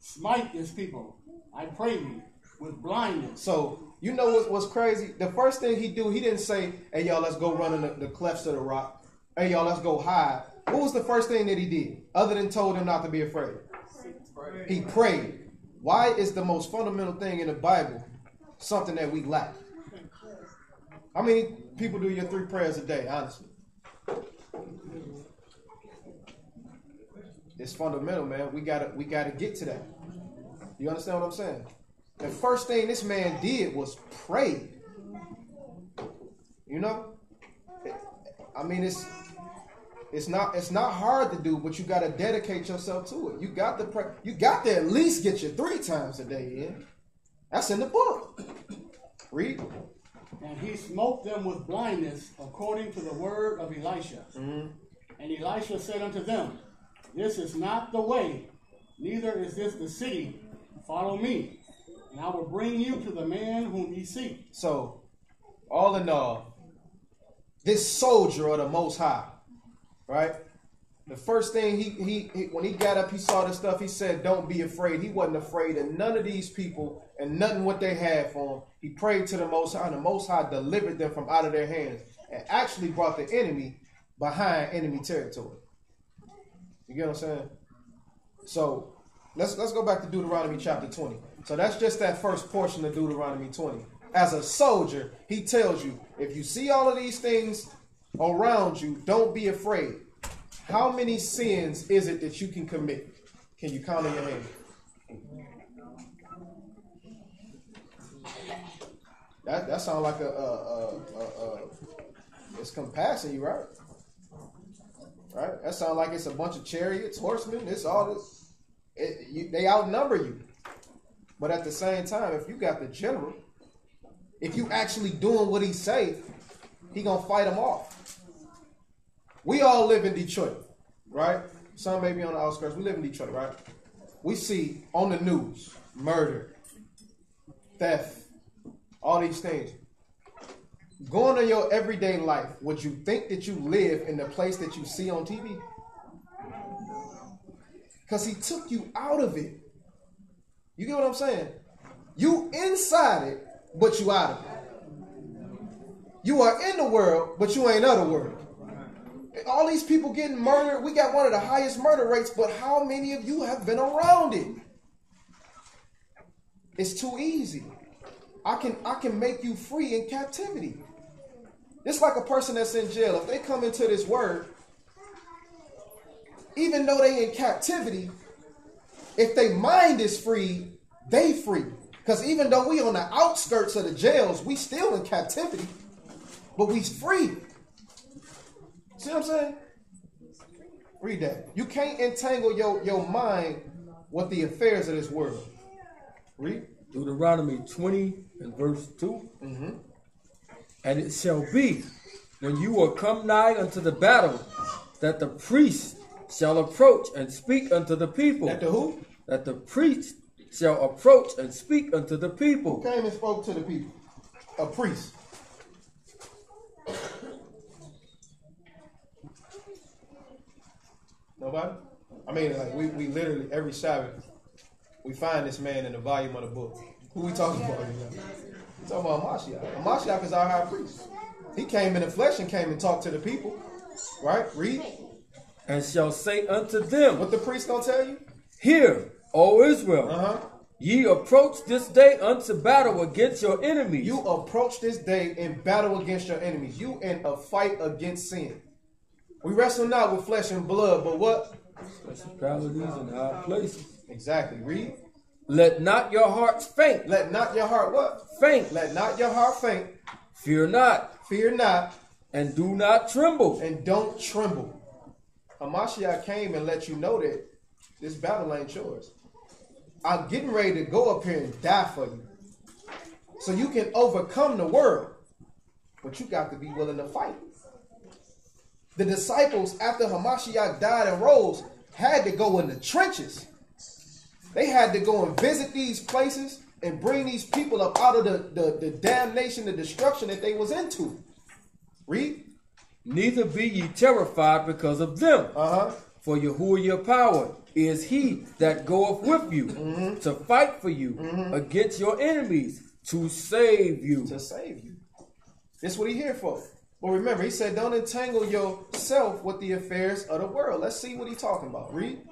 smite this people, I pray thee, with blindness. So You know what's crazy? The first thing he do, he didn't say, hey, y'all, let's go run in the clefts of the rock. Hey, y'all, let's go hide. What was the first thing that he did, other than told him not to be afraid? He prayed. Why is the most fundamental thing in the Bible something that we lack? How many people do your 3 prayers a day, honestly? It's fundamental, man. We gotta get to that. You understand what I'm saying? The first thing this man did was pray. You know? I mean, it's not hard to do, but you got to dedicate yourself to it. You got to pray. You got to at least get your 3 times a day in. That's in the book. Read. And he smote them with blindness according to the word of Elisha. Mm-hmm. And Elisha said unto them, this is not the way, neither is this the city. Follow me, and I will bring you to the man whom ye seek. So, all in all, this soldier of the Most High, right? The first thing he when he got up, he saw this stuff. He said, "Don't be afraid." He wasn't afraid of none of these people and nothing what they had for him. He prayed to the Most High, and the Most High delivered them from out of their hands and actually brought the enemy behind enemy territory. You get what I'm saying? So let's go back to Deuteronomy chapter 20. So that's just that first portion of Deuteronomy 20. As a soldier, he tells you, if you see all of these things around you, don't be afraid. How many sins is it that you can commit? Can you count on your hand? That sounds like it's compassing you, right? Right? That sounds like it's a bunch of chariots, horsemen. It's all this. They outnumber you. But at the same time, if you got the general, if you actually doing what he say, he gonna fight them off. We all live in Detroit, right? Some may be on the outskirts. We live in Detroit, right? We see on the news murder, theft, all these things. Going on your everyday life, would you think that you live in the place that you see on TV? Because he took you out of it. You get what I'm saying? You inside it, but you out of it. You are in the world, but you ain't of the world. All these people getting murdered. We got one of the highest murder rates, but how many of you have been around it? It's too easy. I can make you free in captivity. It's like a person that's in jail. If they come into this word, even though they in captivity, if their mind is free, they free. Because even though we on the outskirts of the jails, we still in captivity, but we free. See what I'm saying? Read that. You can't entangle your mind with the affairs of this world. Read. Deuteronomy 20 and verse 2. Mm-hmm. And it shall be, when you are come nigh unto the battle, that the priest shall approach and speak unto the people. That the who? That the priest shall approach and speak unto the people. Who came and spoke to the people? A priest. Nobody? I mean, like we literally every Sabbath we find this man in the volume of the book. Who we talking about? We're talking about Mashiach. Mashiach is our high priest. He came in the flesh and came and talked to the people. Right? Read. And shall say unto them. What the priest gonna tell you? Hear, O Israel. Ye approach this day unto battle against your enemies. You approach this day in battle against your enemies. You in a fight against sin. We wrestle not with flesh and blood, but what? Principalities in high places. Exactly. Read. Let not your hearts faint. Let not your heart what? Faint. Let not your heart faint. Fear not. Fear not. And do not tremble. And don't tremble. Hamashiach came and let you know that this battle ain't yours. I'm getting ready to go up here and die for you. So you can overcome the world. But you got to be willing to fight. The disciples, after Hamashiach died and rose, had to go in the trenches. They had to go and visit these places and bring these people up out of the damnation, the destruction that they was into. Read. Neither be ye terrified because of them. For Yahuwah your power is he that goeth with you to fight for you against your enemies. To save you. To save you. This is what he here for. But remember, he said, don't entangle yourself with the affairs of the world. Let's see what he's talking about. Read.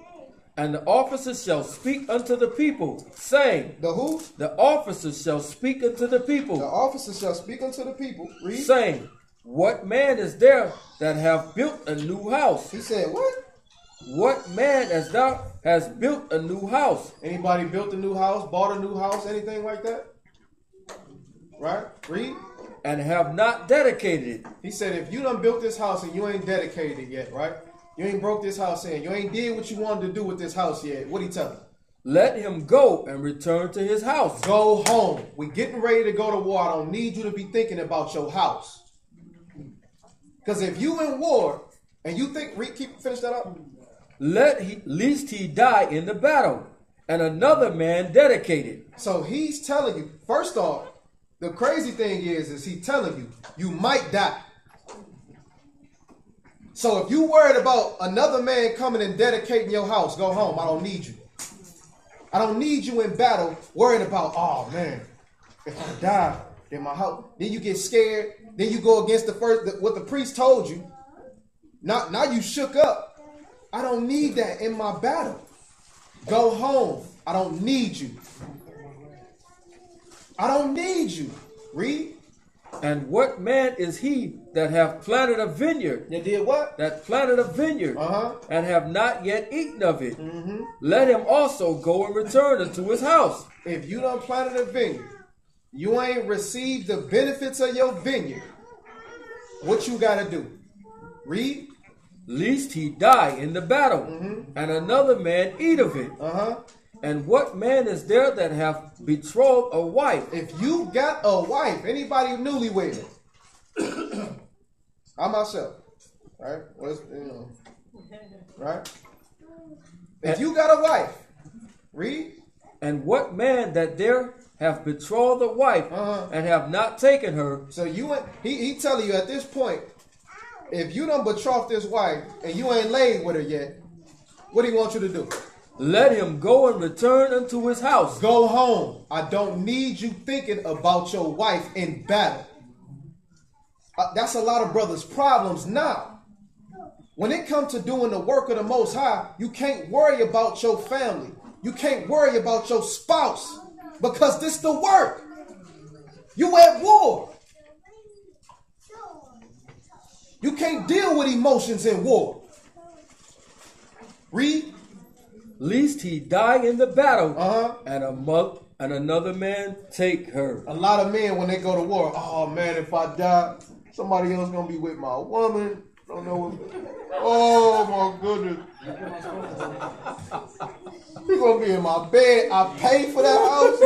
And the officers shall speak unto the people, saying. The who? The officers shall speak unto the people. The officers shall speak unto the people. Read. Saying, what man is there that have built a new house? He said, what? What man as thou has built a new house? Anybody built a new house, bought a new house, anything like that? Right? Read. And have not dedicated it. He said, if you done built this house and you ain't dedicated it yet, right? You ain't broke this house in. You ain't did what you wanted to do with this house yet. What he tell him? Let him go and return to his house. Go home. We getting ready to go to war. I don't need you to be thinking about your house. Because if you in war and you think, finish that up. Lest he die in the battle, and another man dedicated. So he's telling you, first off, the crazy thing is he telling you, you might die. So if you worried about another man coming and dedicating your house, go home. I don't need you. I don't need you in battle worrying about, oh man, if I die in my house, then you get scared. Then you go against what the priest told you. Now you shook up. I don't need that in my battle. Go home. I don't need you. I don't need you. Read. And what man is he that have planted a vineyard? That did what? That planted a vineyard, and have not yet eaten of it. Let him also go and return unto his house. If you done planted a vineyard, you ain't received the benefits of your vineyard, what you got to do? Read. Lest he die in the battle, and another man eat of it. And what man is there that have betrothed a wife? If you got a wife, anybody newlywed, I myself, right? Right? If you got a wife, read. And what man that there have betrothed a wife and have not taken her? So he telling you at this point, if you done betrothed this wife and you ain't laid with her yet, what do he want you to do? Let him go and return unto his house. Go home. I don't need you thinking about your wife in battle. That's a lot of brothers' problems now. When it comes to doing the work of the Most High, you can't worry about your family. You can't worry about your spouse because this the work. You at war. You can't deal with emotions in war. Read. Lest he die in the battle, and another man take her. A lot of men, when they go to war, oh man, if I die, somebody else gonna be with my woman. Don't know what. Oh my goodness. He gonna be in my bed. I pay for that house.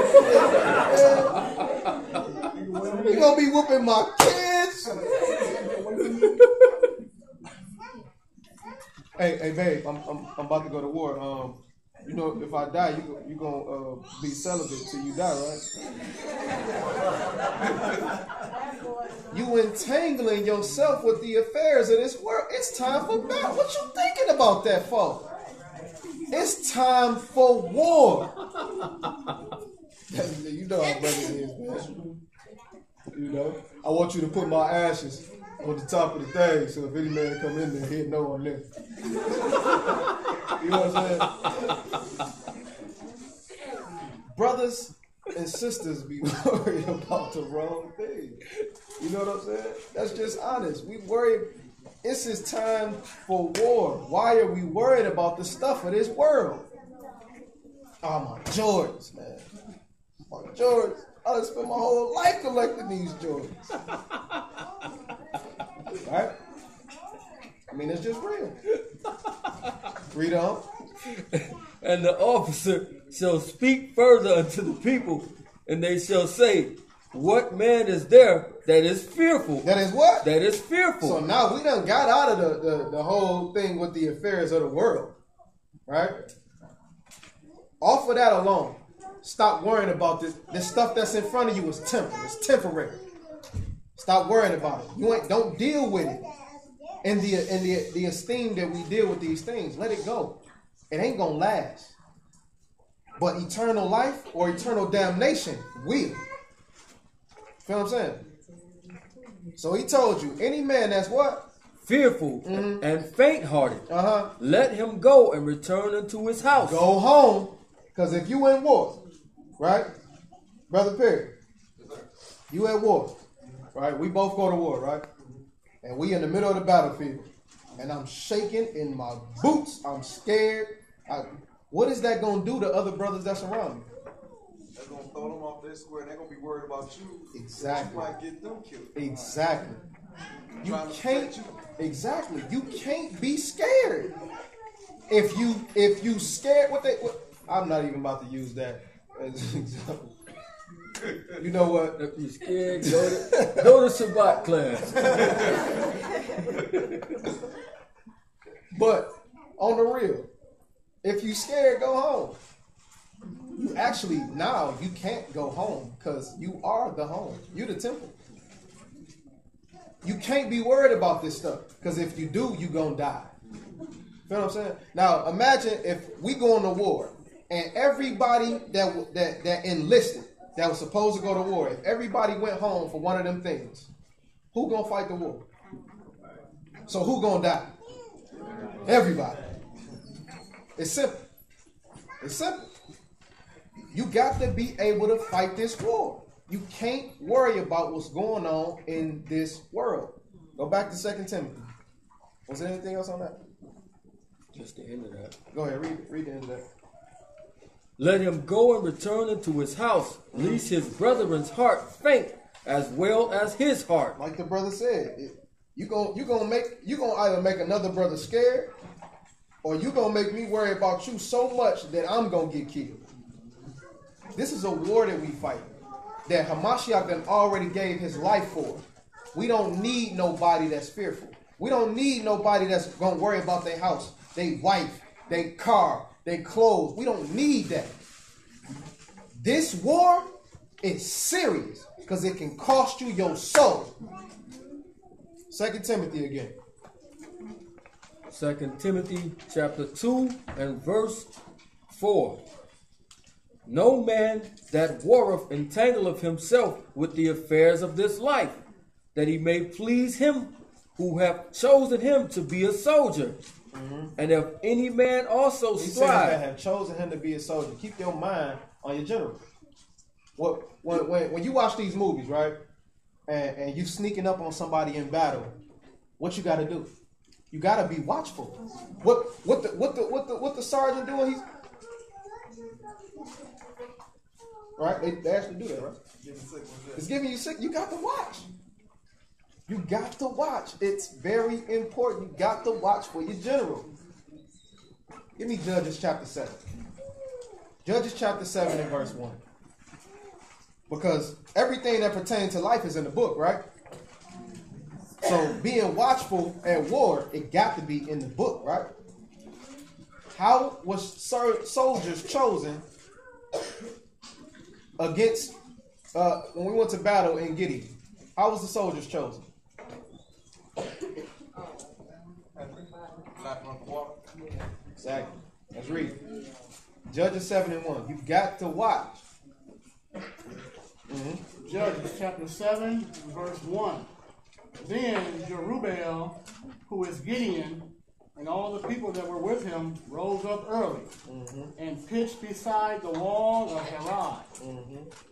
He gonna be whooping my kids. Hey, babe, I'm about to go to war. You know, if I die, you gonna be celibate till you die, right? You entangling yourself with the affairs of this world. It's time for battle. What you thinking about that for? It's time for war. You know how brother is, man. You know, I want you to put my ashes on the top of the thing, so if any man come in there, he'll know I'm there. You know what I'm saying? Brothers and sisters be worried about the wrong thing. You know what I'm saying? That's just honest. We worry. This is time for war. Why are we worried about the stuff of this world? Oh, my Jordans, man. My Jordans. I done spent my whole life collecting these Jordans. Right? I mean, it's just real. Read on. And the officer shall speak further unto the people, and they shall say, what man is there that is fearful? That is what? That is fearful. So now we done got out of the whole thing with the affairs of the world. Right? Off of that alone. Stop worrying about this stuff that's in front of you is temporary. It's temporary. Stop worrying about it. Don't deal with it. In the esteem that we deal with these things, let it go. It ain't gonna last. But eternal life or eternal damnation will. Feel what I'm saying? So he told you, any man that's what? Fearful and faint-hearted. Let him go and return unto his house. Go home, because if you in war, right, Brother Perry, you at war, right? We both go to war, right? And we in the middle of the battlefield, and I'm shaking in my boots. I'm scared. What is that gonna do to other brothers that's around me? They're gonna throw them off their square. They're gonna be worried about you. Exactly. You might get them killed. Exactly. You can't. Exactly. You can't be scared. If you scared, I'm not even about to use that as an example. You know what? If you scared, go to Shabbat class. But on the real, if you scared, go home. You actually, now you can't go home because you are the home. You're the temple. You can't be worried about this stuff because if you do, you gonna die. Feel what I'm saying? Now imagine if we go into war and everybody that enlisted, that was supposed to go to war, if everybody went home for one of them things, who gonna fight the war? So who gonna die? Everybody. It's simple. It's simple. You got to be able to fight this war. You can't worry about what's going on in this world. Go back to 2 Timothy. Was there anything else on that? Just the end of that. Go ahead, read the end of that. Let him go and return into his house, lest his brethren's heart faint, as well as his heart. Like the brother said, you gonna either make another brother scared, or you gonna make me worry about you so much that I'm gonna get killed. This is a war that we fight, that Hamashiach done already gave his life for. We don't need nobody that's fearful. We don't need nobody that's gonna worry about their house, their wife, their car, their clothes. We don't need that. This war is serious because it can cost you your soul. 2 Timothy again. 2 Timothy chapter 2 and verse 4. No man that warreth entangleth himself with the affairs of this life, that he may please him who hath chosen him to be a soldier. And if any man also strive, that have chosen him to be a soldier, keep your mind on your general. When you watch these movies, right, and you sneaking up on somebody in battle, what you got to do? You got to be watchful. What the sergeant doing? He's right. They actually do that, right? It's giving you sick. You got to watch. You got to watch. It's very important. You got to watch for your general. Give me Judges chapter 7. Judges chapter 7 and verse 1. Because everything that pertains to life is in the book, right? So being watchful at war, it got to be in the book, right? How was soldiers chosen against, when we went to battle in Gideon? How was the soldiers chosen? Exactly. Let's read. Judges 7 and 1. You got to watch. Judges chapter 7, verse 1. Then Jerubbaal, who is Gideon, and all the people that were with him rose up early and pitched beside the wall of Harod,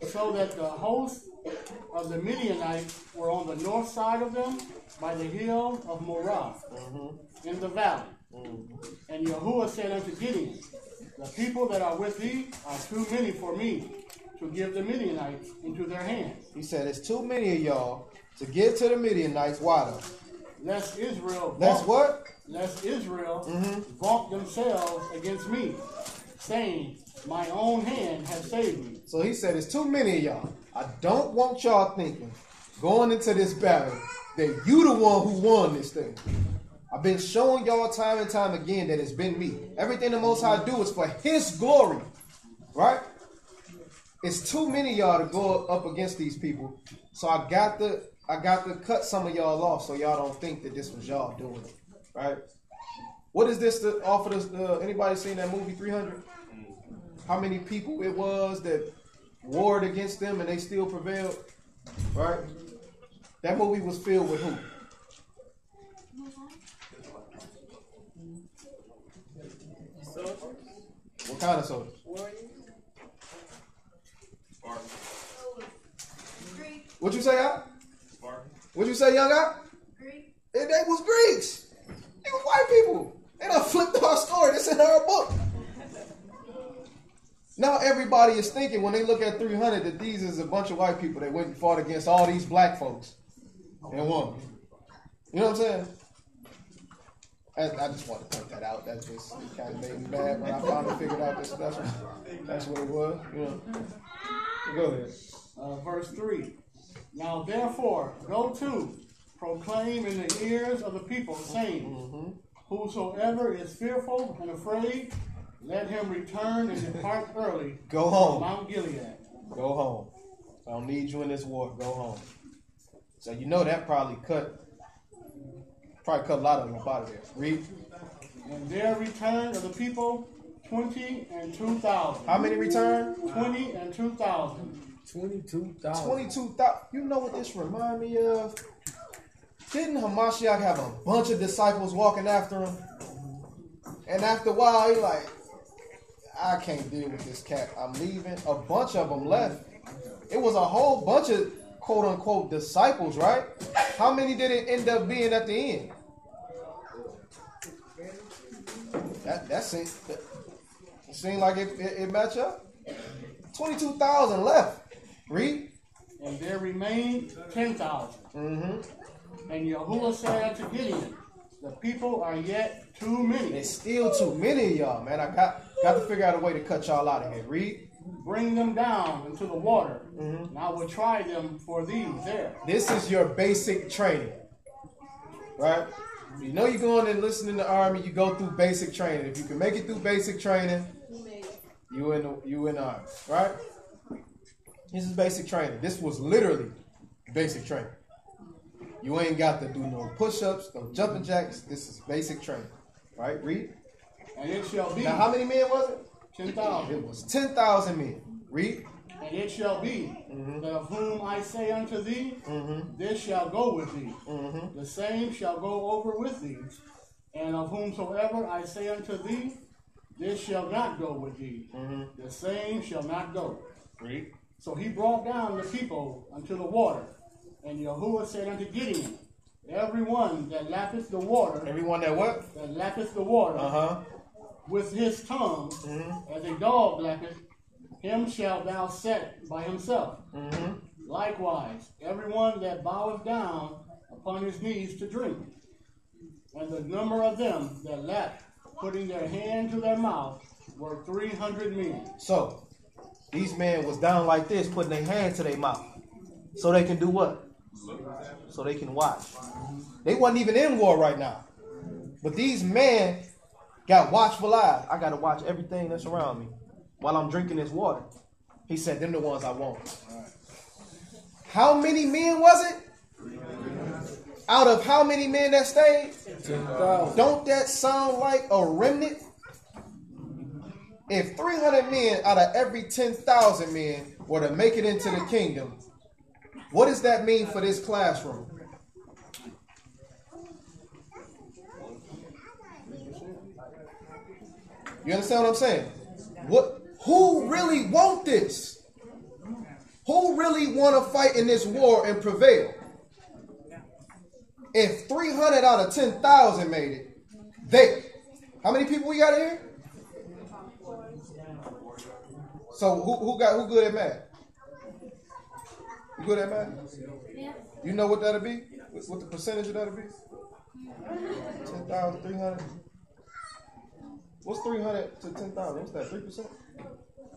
so that the host of the Midianites were on the north side of them by the hill of Morah in the valley. And Yahuwah said unto Gideon, the people that are with thee are too many for me to give the Midianites into their hands. He said, it's too many of y'all to give to the Midianites. Why though? Lest Israel vaunt themselves against me, saying, my own hand has saved me. So he said, it's too many of y'all. I don't want y'all thinking, going into this battle, that you the one who won this thing. I've been showing y'all time and time again that it's been me. Everything the Most High do is for his glory. Right? It's too many of y'all to go up against these people. So I got to cut some of y'all off so y'all don't think that this was y'all doing it. Right? What is this to offer this? Anybody seen that movie 300? How many people it was that warred against them and they still prevailed? right? That movie was filled with who? What kind of soldiers? What you say, Al? What you say, young Al? Greek. They was Greeks. They was white people. They done flipped our story. This in our book. Now everybody is thinking when they look at 300 that these is a bunch of white people that went and fought against all these black folks and won. You know what I'm saying? I just want to point that out. That just kind of made me mad when I finally figured out that's what it was. You know. Go ahead. Verse 3. Now therefore, go to, proclaim in the ears of the people, saying, whosoever is fearful and afraid, let him return and depart early. Go home. Mount Gilead. Go home. I don't need you in this war. Go home. So you know that probably cut a lot of them up out of there. Read. And there returned of the people 20 and 2,000. How many returned? 20 and 2,000. 22,000. 22,000. You know what this remind me of? Didn't Hamashiach have a bunch of disciples walking after him? And after a while, he like, I can't deal with this cat. I'm leaving. A bunch of them left. It was a whole bunch of quote-unquote disciples, right? How many did it end up being at the end? That seemed like it matched up. 22,000 left. Read. And there remained 10,000. And Yahuwah said unto Gideon, the people are yet too many. It's still too many of y'all, man. I got to figure out a way to cut y'all out of here. Read. Bring them down into the water, and I will try them for thee there. This is your basic training, right? You know you're going and listening to the army. You go through basic training. If you can make it through basic training, you in the army, right? This is basic training. This was literally basic training. You ain't got to do no push-ups, no jumping jacks. This is basic training, right? Read. And it shall be. Now, how many men was it? 10,000. It was 10,000 men. Read. And it shall be that of whom I say unto thee, this shall go with thee. The same shall go over with thee. And of whomsoever I say unto thee, this shall not go with thee. The same shall not go. Read. So he brought down the people unto the water. And Yahuwah said unto Gideon, everyone that lappeth the water. Everyone that what? That lappeth the water. With his tongue, as a dog lappeth, him shalt thou set by himself. Likewise, everyone that boweth down upon his knees to drink. And the number of them that lapped, putting their hand to their mouth, were 300 men. So, these men was down like this, putting their hand to their mouth. So they can do what? So they can watch. They wasn't even in war right now. But these men got watchful eyes. I got to watch everything that's around me while I'm drinking this water. He said, them the ones I want. How many men was it? Out of how many men that stayed? 10,000. Don't that sound like a remnant? If 300 men out of every 10,000 men were to make it into the kingdom, what does that mean for this classroom? You understand what I'm saying? Who really want this? Who really want to fight in this war and prevail? If 300 out of 10,000 made it, how many people we got here? So who good at math? You good at math? Yeah. You know what that'll be? What the percentage of that'll be? 10,000, 300. What's 300 to 10,000? What's that? 3%?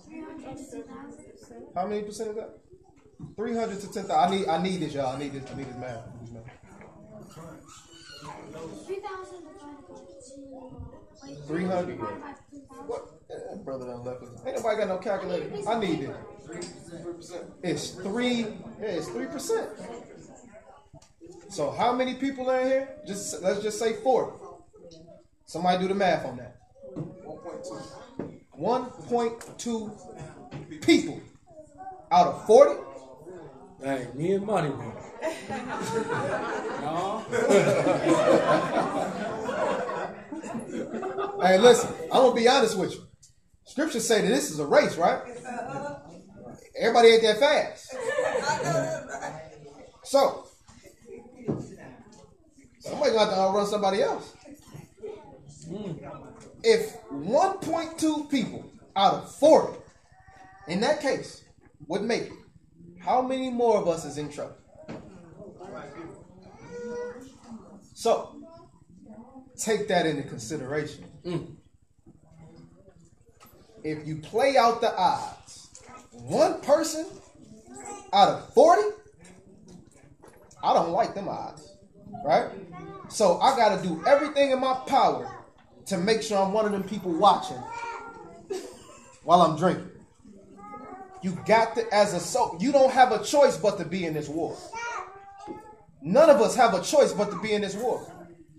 300 to 10,000. How many percent is that? 300 to 10,000. I need this, y'all. I need this math. 3,000 to 300. What? That brother done left us. Ain't nobody got no calculator. I need it. 3%. It's 3%. So how many people are in here? Let's just say 40. Somebody do the math on that. 1.2 people out of 40. Hey, me and Monty, man. No. Hey, listen, I'm gonna be honest with you. Scriptures say that this is a race, right? Everybody ain't that fast. So somebody gonna have to outrun somebody else. If 1.2 people out of 40 in that case would make it, how many more of us is in trouble? So take that into consideration. If you play out the odds, one person out of 40, I don't like them odds, right? So I got to do everything in my power to make sure I'm one of them people watching while I'm drinking. You got to, as a soul, you don't have a choice but to be in this war. None of us have a choice but to be in this war.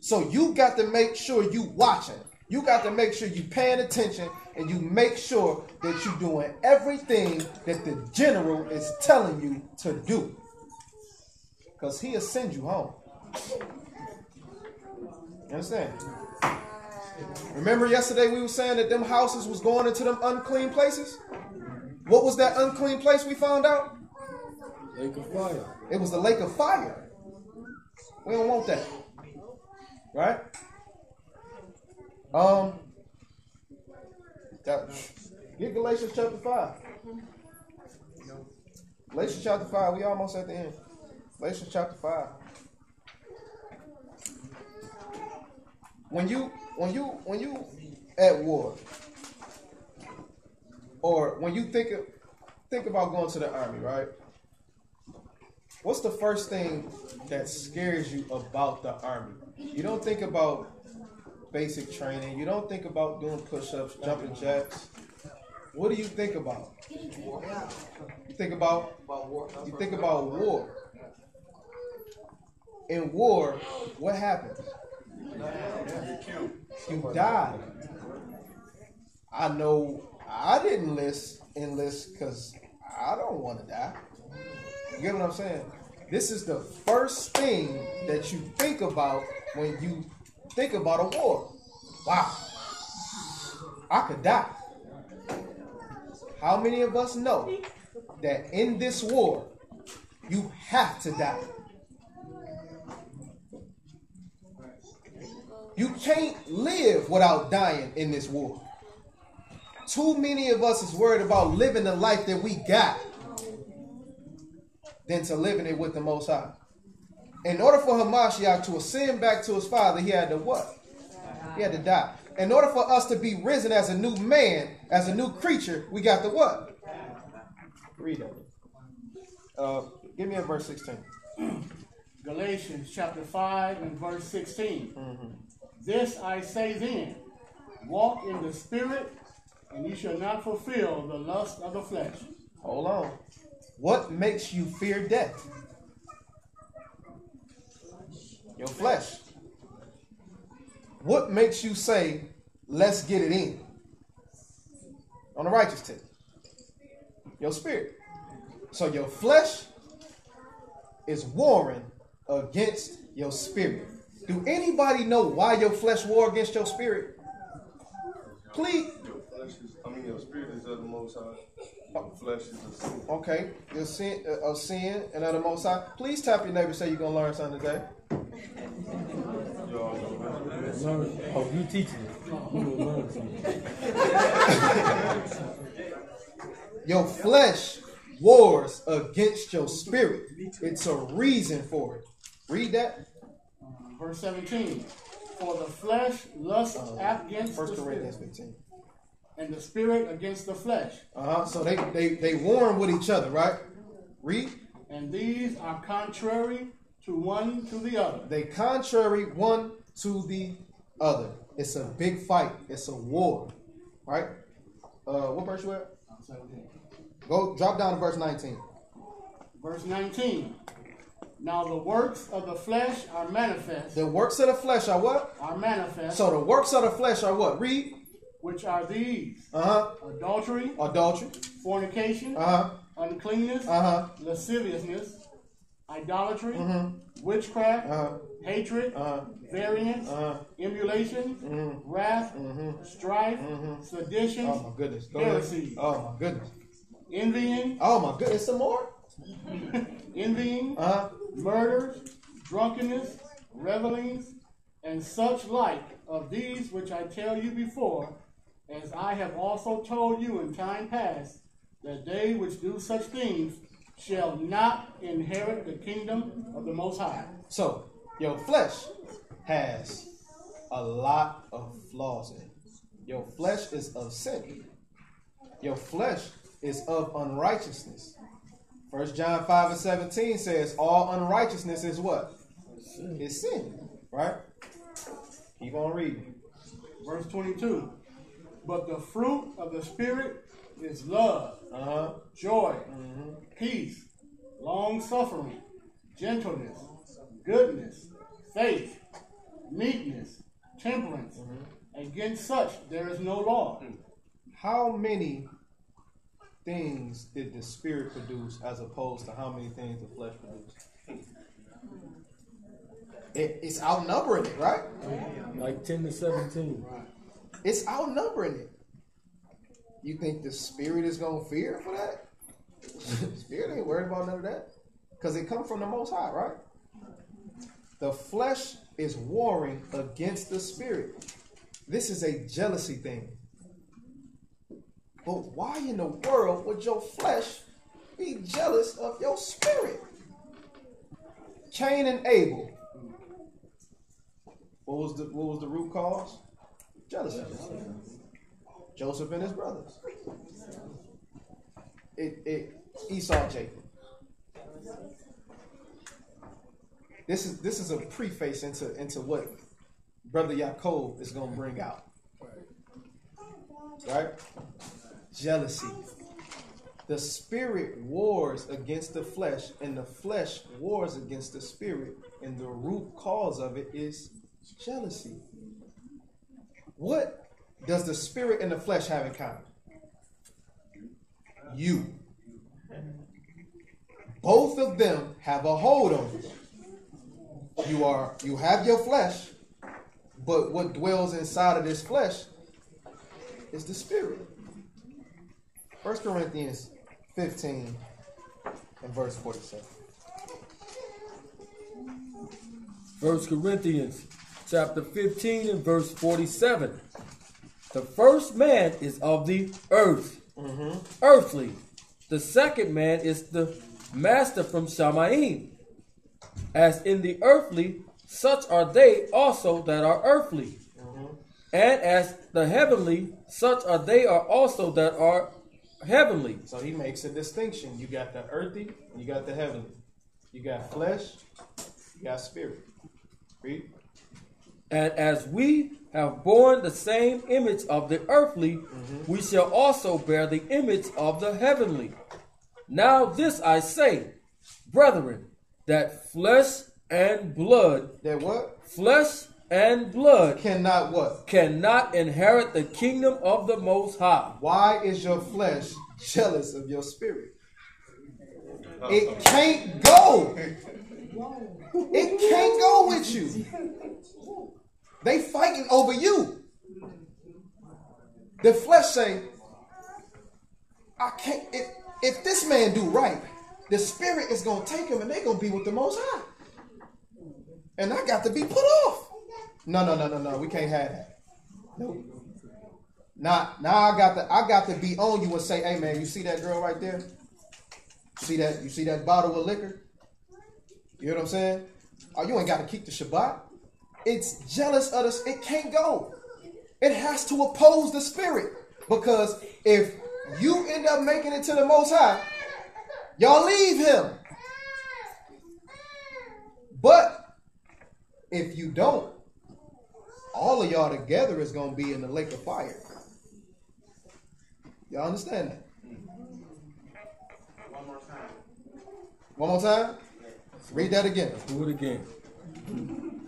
So you got to make sure you watching. You got to make sure you paying attention, and you make sure that you're doing everything that the general is telling you to do. Because he'll send you home. You understand? Remember yesterday we were saying that them houses was going into them unclean places? What was that unclean place we found out? Lake of fire. It was the lake of fire. We don't want that. Right? Get Galatians chapter 5. Galatians chapter 5. We almost at the end. Galatians chapter 5. When you at war, or when you think about going to the army, right? What's the first thing that scares you about the army? You don't think about basic training. You don't think about doing push-ups, jumping jacks. What do you think about? You think about war. In war, what happens? You die. I know I didn't enlist because I don't want to die. You get what I'm saying? This is the first thing that you think about when you think about a war. Wow, I could die. How many of us know that in this war, you have to die? You can't live without dying in this war. Too many of us is worried about living the life that we got than to living it with the Most High. In order for Hamashiach to ascend back to his Father, he had to what? He had to die. In order for us to be risen as a new man, as a new creature, we got to what? Read it. Give me a verse 16. Galatians chapter 5 and verse 16. This I say then, walk in the Spirit, and you shall not fulfill the lust of the flesh. Hold on. What makes you fear death? Your flesh. What makes you say, let's get it in? On the righteous tip. Your spirit. So your flesh is warring against your spirit. Do anybody know why your flesh war against your spirit? Please. Your spirit is of the Most High. The flesh is of sin. Okay. Your sin of sin and of the Most High. Please tap your neighbor and say you're going to learn something today. Oh, you teaching it. You gonna learn something. Your flesh wars against your spirit. It's a reason for it. Read that. Verse 17. For the flesh lusts against 1 the Corinthians spirit, 15. and the spirit against the flesh. So they warn with each other, right? Read. And these are contrary to one to the other. They contrary one to the other. It's a big fight. It's a war, right? What verse you at? Go drop down to verse 19. Verse 19. Now the works of the flesh are manifest. The works of the flesh are what? Are manifest. So the works of the flesh are what? Read. Which are these: Adultery, adultery, fornication, uncleanness, lasciviousness, idolatry, witchcraft, hatred, variance, emulation, wrath, strife, seditions, Oh my goodness. Go heresies, ahead. Oh my goodness. envying, Oh my goodness. Some more? envying, murders, drunkenness, revelings, and such like of these which I tell you before, as I have also told you in time past, that they which do such things shall not inherit the kingdom of the Most High. So, your flesh has a lot of flaws in it. Your flesh is of sin. Your flesh is of unrighteousness. 1 John 5:17 says, all unrighteousness is what? Is sin. Right? Keep on reading. Verse 22. But the fruit of the Spirit is love, joy, peace, long-suffering, gentleness, goodness, faith, meekness, temperance. Against such there is no law. How many things did the Spirit produce as opposed to how many things the flesh produced? It's outnumbering it, right? Like 10 to 17. It's outnumbering it. You think the Spirit is going to fear for that? The Spirit ain't worried about none of that. Because it comes from the Most High, right? The flesh is warring against the Spirit. This is a jealousy thing. But why in the world would your flesh be jealous of your spirit? Cain and Abel. What was the root cause? Jealousy. Joseph and his brothers. Esau, Jacob. This is a preface into what Brother Yaakov is going to bring out. Right? Jealousy. The spirit wars against the flesh, and the flesh wars against the spirit, and the root cause of it is jealousy. What does the spirit and the flesh have in common? You. Both of them have a hold on you. You have your flesh, but what dwells inside of this flesh is the spirit. 1 Corinthians 15 and verse 47. 1 Corinthians chapter 15 and verse 47. The first man is of the earth, earthly. The second man is the master from Shamayim. As in the earthly, such are they also that are earthly. And as the heavenly, such are they also that are heavenly. So he makes a distinction. You got the earthy, and you got the heavenly. You got flesh, you got spirit. Read. And as we have borne the same image of the earthly, we shall also bear the image of the heavenly. Now this I say, brethren, that flesh and blood. That what? Flesh and blood cannot what? Cannot inherit the kingdom of the Most High. Why is your flesh jealous of your spirit? It can't go. It can't go with you. They fighting over you. The flesh say, I can't. If this man do right, the spirit is going to take him and they're going to be with the Most High. And I got to be put off. No. We can't have that. Nope. Now I got to be on you and say, hey man, you see that girl right there? You see that bottle of liquor? You know what I'm saying? Oh, you ain't got to keep the Shabbat. It's jealous of us. It can't go. It has to oppose the spirit. Because if you end up making it to the Most High, y'all leave him. But if you don't, all of y'all together is going to be in the lake of fire. Y'all understand that? One more time? Read that again. Do it again.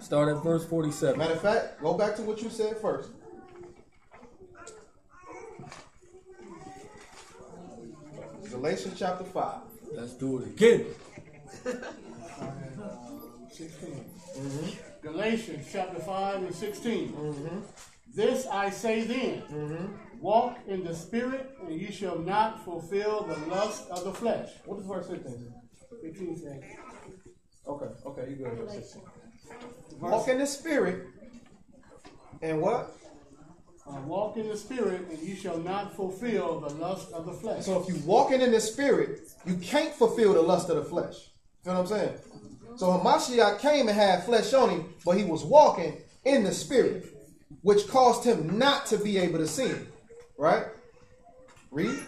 Start at verse 47. Matter of fact, go back to what you said first. Galatians chapter 5. Let's do it again. 16. Galatians chapter 5 and 16. This I say then, walk in the Spirit, and ye shall not fulfill the lust of the flesh. What does verse 15 say? 15 says, Okay, you go verse 16. Walk in the Spirit, and what? walk in the Spirit, and ye shall not fulfill the lust of the flesh. So if you walking in the Spirit, you can't fulfill the lust of the flesh. You know what I'm saying? So Hamashiach came and had flesh on him, but he was walking in the Spirit, which caused him not to be able to sin. Right? Read.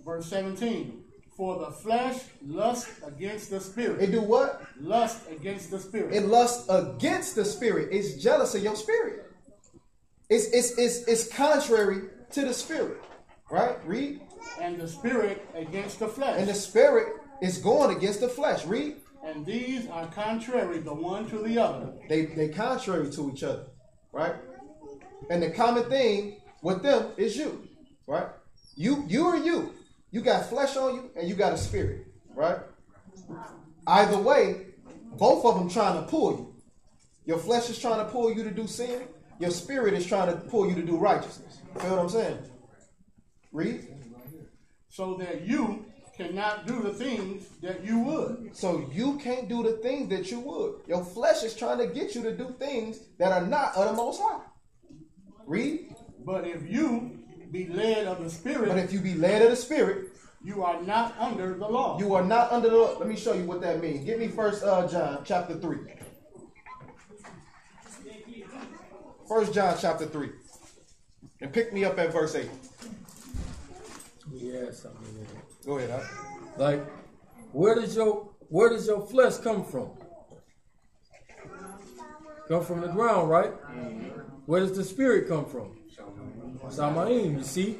Verse 17. For the flesh lusts against the Spirit. It do what? Lust against the Spirit. It lusts against the Spirit. It's jealous of your spirit. It's contrary to the Spirit. Right? Read. And the Spirit against the flesh. And the Spirit is going against the flesh. Read. And these are contrary the one to the other. They contrary to each other. Right? And the common thing with them is you. Right? You are you. You got flesh on you and you got a spirit. Right? Either way, both of them trying to pull you. Your flesh is trying to pull you to do sin. Your spirit is trying to pull you to do righteousness. Feel what I'm saying? Read. So that you cannot do the things that you would. So you can't do the things that you would. Your flesh is trying to get you to do things that are not of the Most High. Read. But if you be led of the Spirit. But if you be led of the Spirit, you are not under the law. You are not under the law. Let me show you what that means. Give me 1 John chapter 3. 1 John chapter 3. And pick me up at verse 8. Yeah, something in there. Go ahead, huh? Like, where does your flesh come from? Come from the ground, right? Where does the spirit come from? Samaim, you see?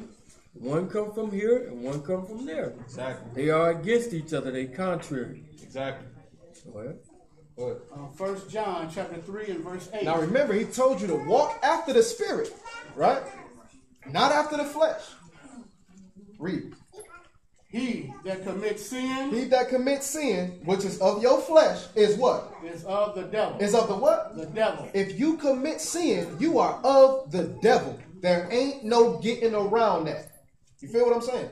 One come from here and one come from there. Exactly. They are against each other. They contrary. Exactly. Go ahead. 1 John chapter 3 and verse 8. Now remember, he told you to walk after the Spirit, right? Not after the flesh. Read. He that commits sin. He that commits sin, which is of your flesh, is what? Is of the devil. Is of the what? The devil. If you commit sin, you are of the devil. There ain't no getting around that. You feel what I'm saying?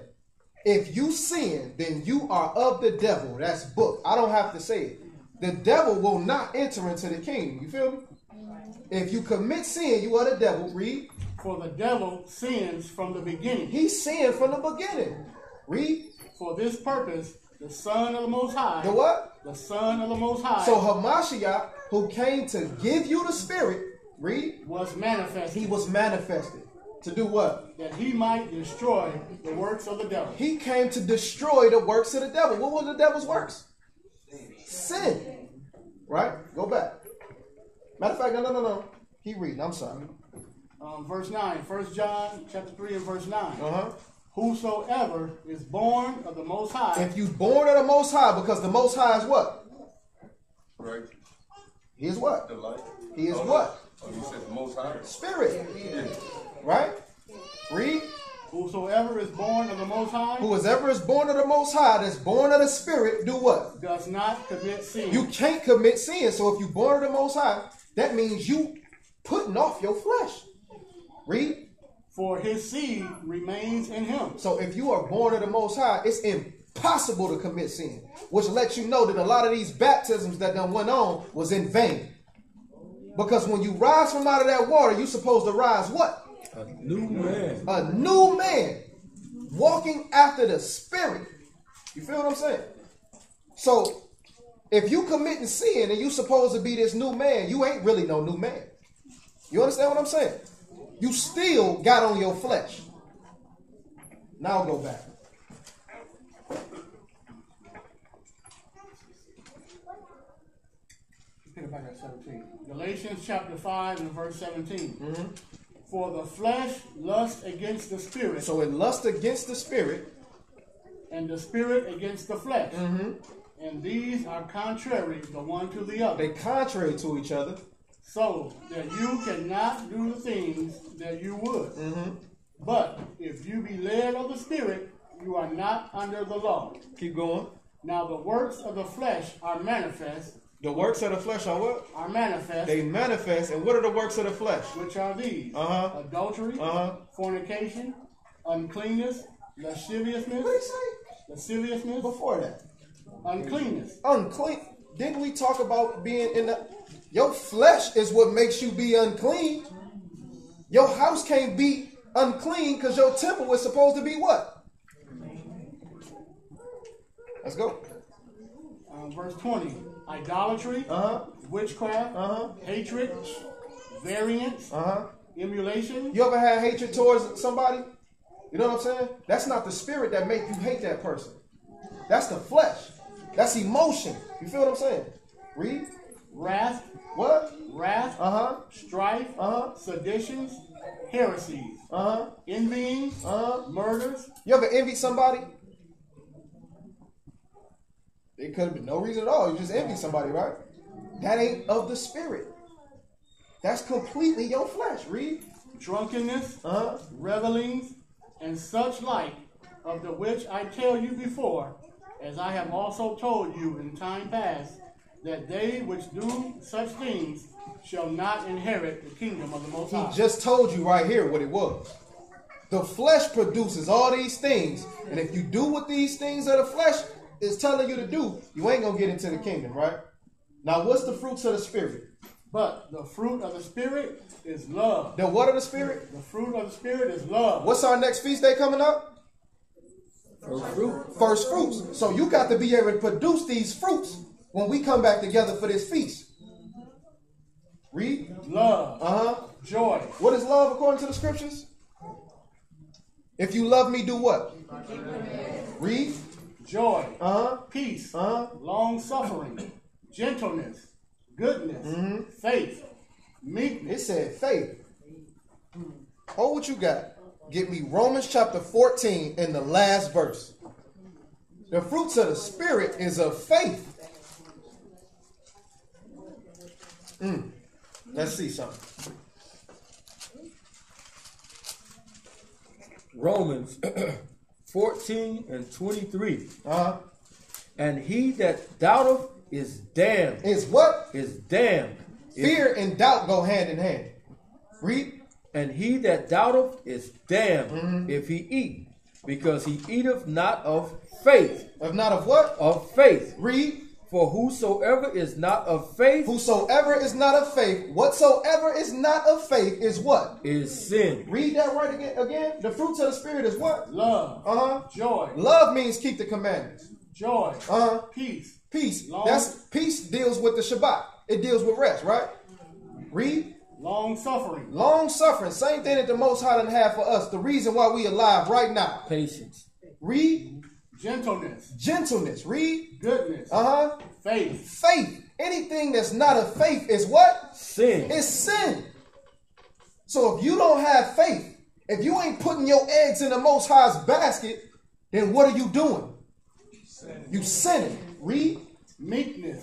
If you sin, then you are of the devil. That's book. I don't have to say it. The devil will not enter into the kingdom. You feel me? If you commit sin, you are the devil. Read. For the devil sins from the beginning. He sinned from the beginning. Read. For this purpose, the Son of the Most High. The what? The Son of the Most High. So Hamashiach, who came to give you the Spirit, read. Was manifested. He was manifested. To do what? That he might destroy the works of the devil. He came to destroy the works of the devil. What were the devil's works? Sin. Right? Go back. Matter of fact, no. Keep reading. I'm sorry. Verse 9. 1 John chapter 3 and verse 9. Whosoever is born of the Most High. If you born of the Most High, because the Most High is what? Right. He is what? The light. He is what? Oh, you said the Most High. Spirit. Yeah. Right? Read. Whosoever is born of the Most High. Whoever is born of the Most High, that's born of the Spirit, do what? Does not commit sin. You can't commit sin. So if you're born of the Most High, that means you putting off your flesh. Read. For his seed remains in him. So if you are born of the Most High, it's impossible to commit sin. Which lets you know that a lot of these baptisms that done went on was in vain. Because when you rise from out of that water, you're supposed to rise what? A new man. A new man. Walking after the Spirit. You feel what I'm saying? So if you committing sin and you supposed to be this new man, you ain't really no new man. You understand what I'm saying? You still got on your flesh. Now go back. Pick it back at 17. Galatians chapter 5 and verse 17. For the flesh lusts against the Spirit. So it lusts against the Spirit. And the Spirit against the flesh. And these are contrary the one to the other. They contrary to each other. So that you cannot do the things that you would. But if you be led of the Spirit, you are not under the law. Keep going. Now the works of the flesh are manifest. The works of the flesh are what? Are manifest. They manifest. And what are the works of the flesh? Which are these? Adultery, fornication, uncleanness, lasciviousness. What did he say? Lasciviousness. Before that. Uncleanness. Unclean. Didn't we talk about being in the... Your flesh is what makes you be unclean. Your house can't be unclean because your temple is supposed to be what? Let's go. Verse 20. Idolatry, witchcraft, hatred, variance, emulation. You ever had hatred towards somebody? You know what I'm saying? That's not the spirit that make you hate that person. That's the flesh. That's emotion. You feel what I'm saying? Read. Wrath. What? Wrath. Strife. Seditions. Heresies. Envyings. Murders. You ever envy somebody? It could have been no reason at all. You just envy somebody, right? That ain't of the spirit. That's completely your flesh. Read. Drunkenness. Revelings. And such like, of the which I tell you before, as I have also told you in time past, that they which do such things shall not inherit the kingdom of the Most High. He just told you right here what it was. The flesh produces all these things, and if you do what these things of the flesh is telling you to do, you ain't gonna get into the kingdom, right? Now, what's the fruits of the spirit? But the fruit of the spirit is love. The what of the spirit? The fruit of the spirit is love. What's our next feast day coming up? First fruit. First fruits. So you got to be able to produce these fruits when we come back together for this feast. Read. Love. Joy. What is love according to the scriptures? If you love me, do what? Read. Joy. Peace. Long suffering. Gentleness. Goodness. Faith. Meekness. It said faith. Oh, what you got? Get me Romans chapter 14 in the last verse. The fruits of the spirit is of faith. Let's see something. Romans 14 and 23. And he that doubteth is damned. Is what? Is damned. Fear and doubt go hand in hand. Read. And he that doubteth is damned if he eat, because he eateth not of faith. Of not of what? Of faith. Read. For whosoever is not of faith. Whosoever is not of faith. Whatsoever is not of faith is what? Is sin. Read that right again. The fruits of the spirit is what? Love. Joy. Love means keep the commandments. Joy. Peace. Peace. Peace deals with the Shabbat. It deals with rest, right? Read. Long suffering. Long suffering. Same thing that the Most High done have for us. The reason why we alive right now. Patience. Read. Gentleness. Gentleness. Read. Goodness. Faith. Faith. Anything that's not of faith is what? Sin. It's sin. So if you don't have faith, if you ain't putting your eggs in the Most High's basket, then what are you doing? You sinning. Read. Meekness.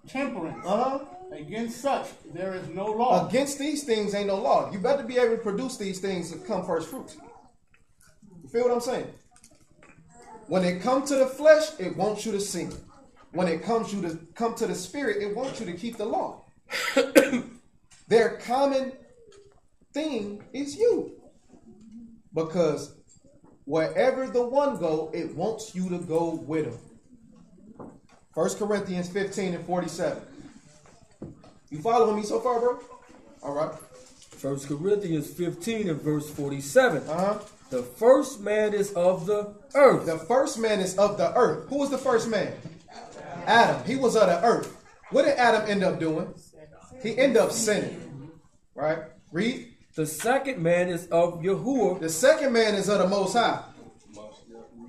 Temperance. Against such there is no law. Against these things ain't no law. You better be able to produce these things to come first fruits. You feel what I'm saying? When it comes to the flesh, it wants you to sin. When it comes you to come to the spirit, it wants you to keep the law. Their common thing is you. Because wherever the one go, it wants you to go with him. 1 Corinthians 15 and 47. You following me so far, bro? All right. 1 Corinthians 15 and verse 47. The first man is of the earth. The first man is of the earth. Who was the first man? Adam. He was of the earth. What did Adam end up doing? He ended up sinning. Right? Read. The second man is of Yahuwah. The second man is of the Most High.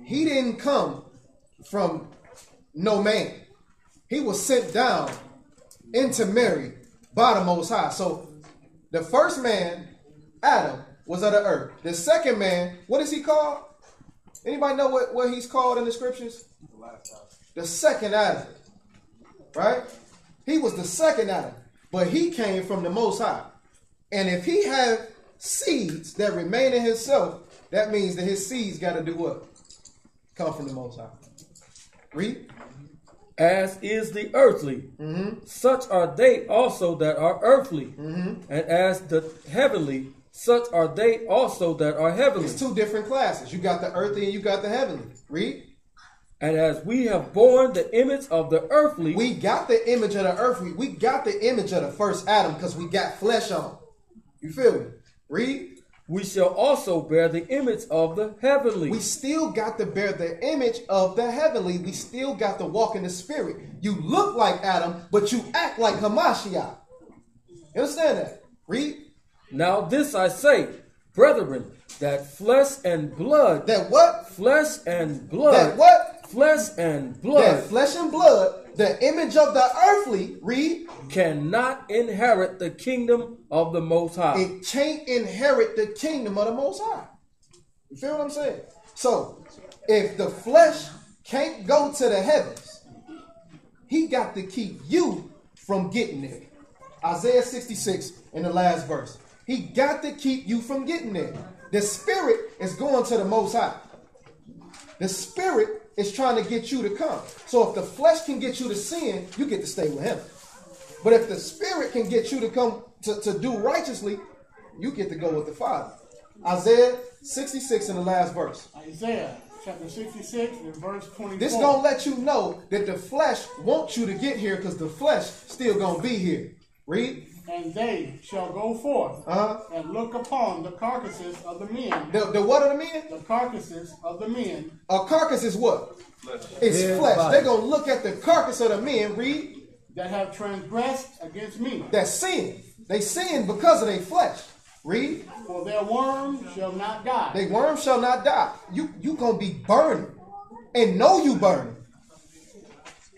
He didn't come from no man. He was sent down into Mary by the Most High. So the first man, Adam, was of the earth. The second man, what is he called? Anybody know what he's called in the scriptures? The second Adam. Right? He was the second Adam. But he came from the Most High. And if he have seeds that remain in himself, that means that his seeds got to do what? come from the Most High. Read. As is the earthly, such are they also that are earthly. And as the heavenly, such are they also that are heavenly. It's two different classes. You got the earthly and you got the heavenly. Read. And as we have borne the image of the earthly, we got the image of the earthly. We got the image of the first Adam because we got flesh on. You feel me? Read. We shall also bear the image of the heavenly. We still got to bear the image of the heavenly. We still got to walk in the spirit. You look like Adam, but you act like Hamashiach. You understand that? Read. Now this I say, brethren, that flesh and blood. That what? Flesh and blood. That what? Flesh and blood. That flesh and blood, the image of the earthly, read, cannot inherit the kingdom of the Most High. It can't inherit the kingdom of the Most High. You feel what I'm saying? So, if the flesh can't go to the heavens, he got to keep you from getting there. Isaiah 66 in the last verse. He got to keep you from getting there. The spirit is going to the Most High. The spirit is trying to get you to come. So if the flesh can get you to sin, you get to stay with him. But if the spirit can get you to come to do righteously, you get to go with the Father. Isaiah 66 in the last verse. Isaiah chapter 66 and verse 24. This is going to let you know that the flesh wants you to get here because the flesh still going to be here. Read. And they shall go forth and look upon the carcasses of the men. The what of the men? The carcasses of the men. A carcass is what? Flesh. It's flesh. They're going to look at the carcass of the men. Read. That have transgressed against me. That sin. They sin because of their flesh. Read. For their worm shall not die. Their worm shall not die. You going to be burning. And know you burning.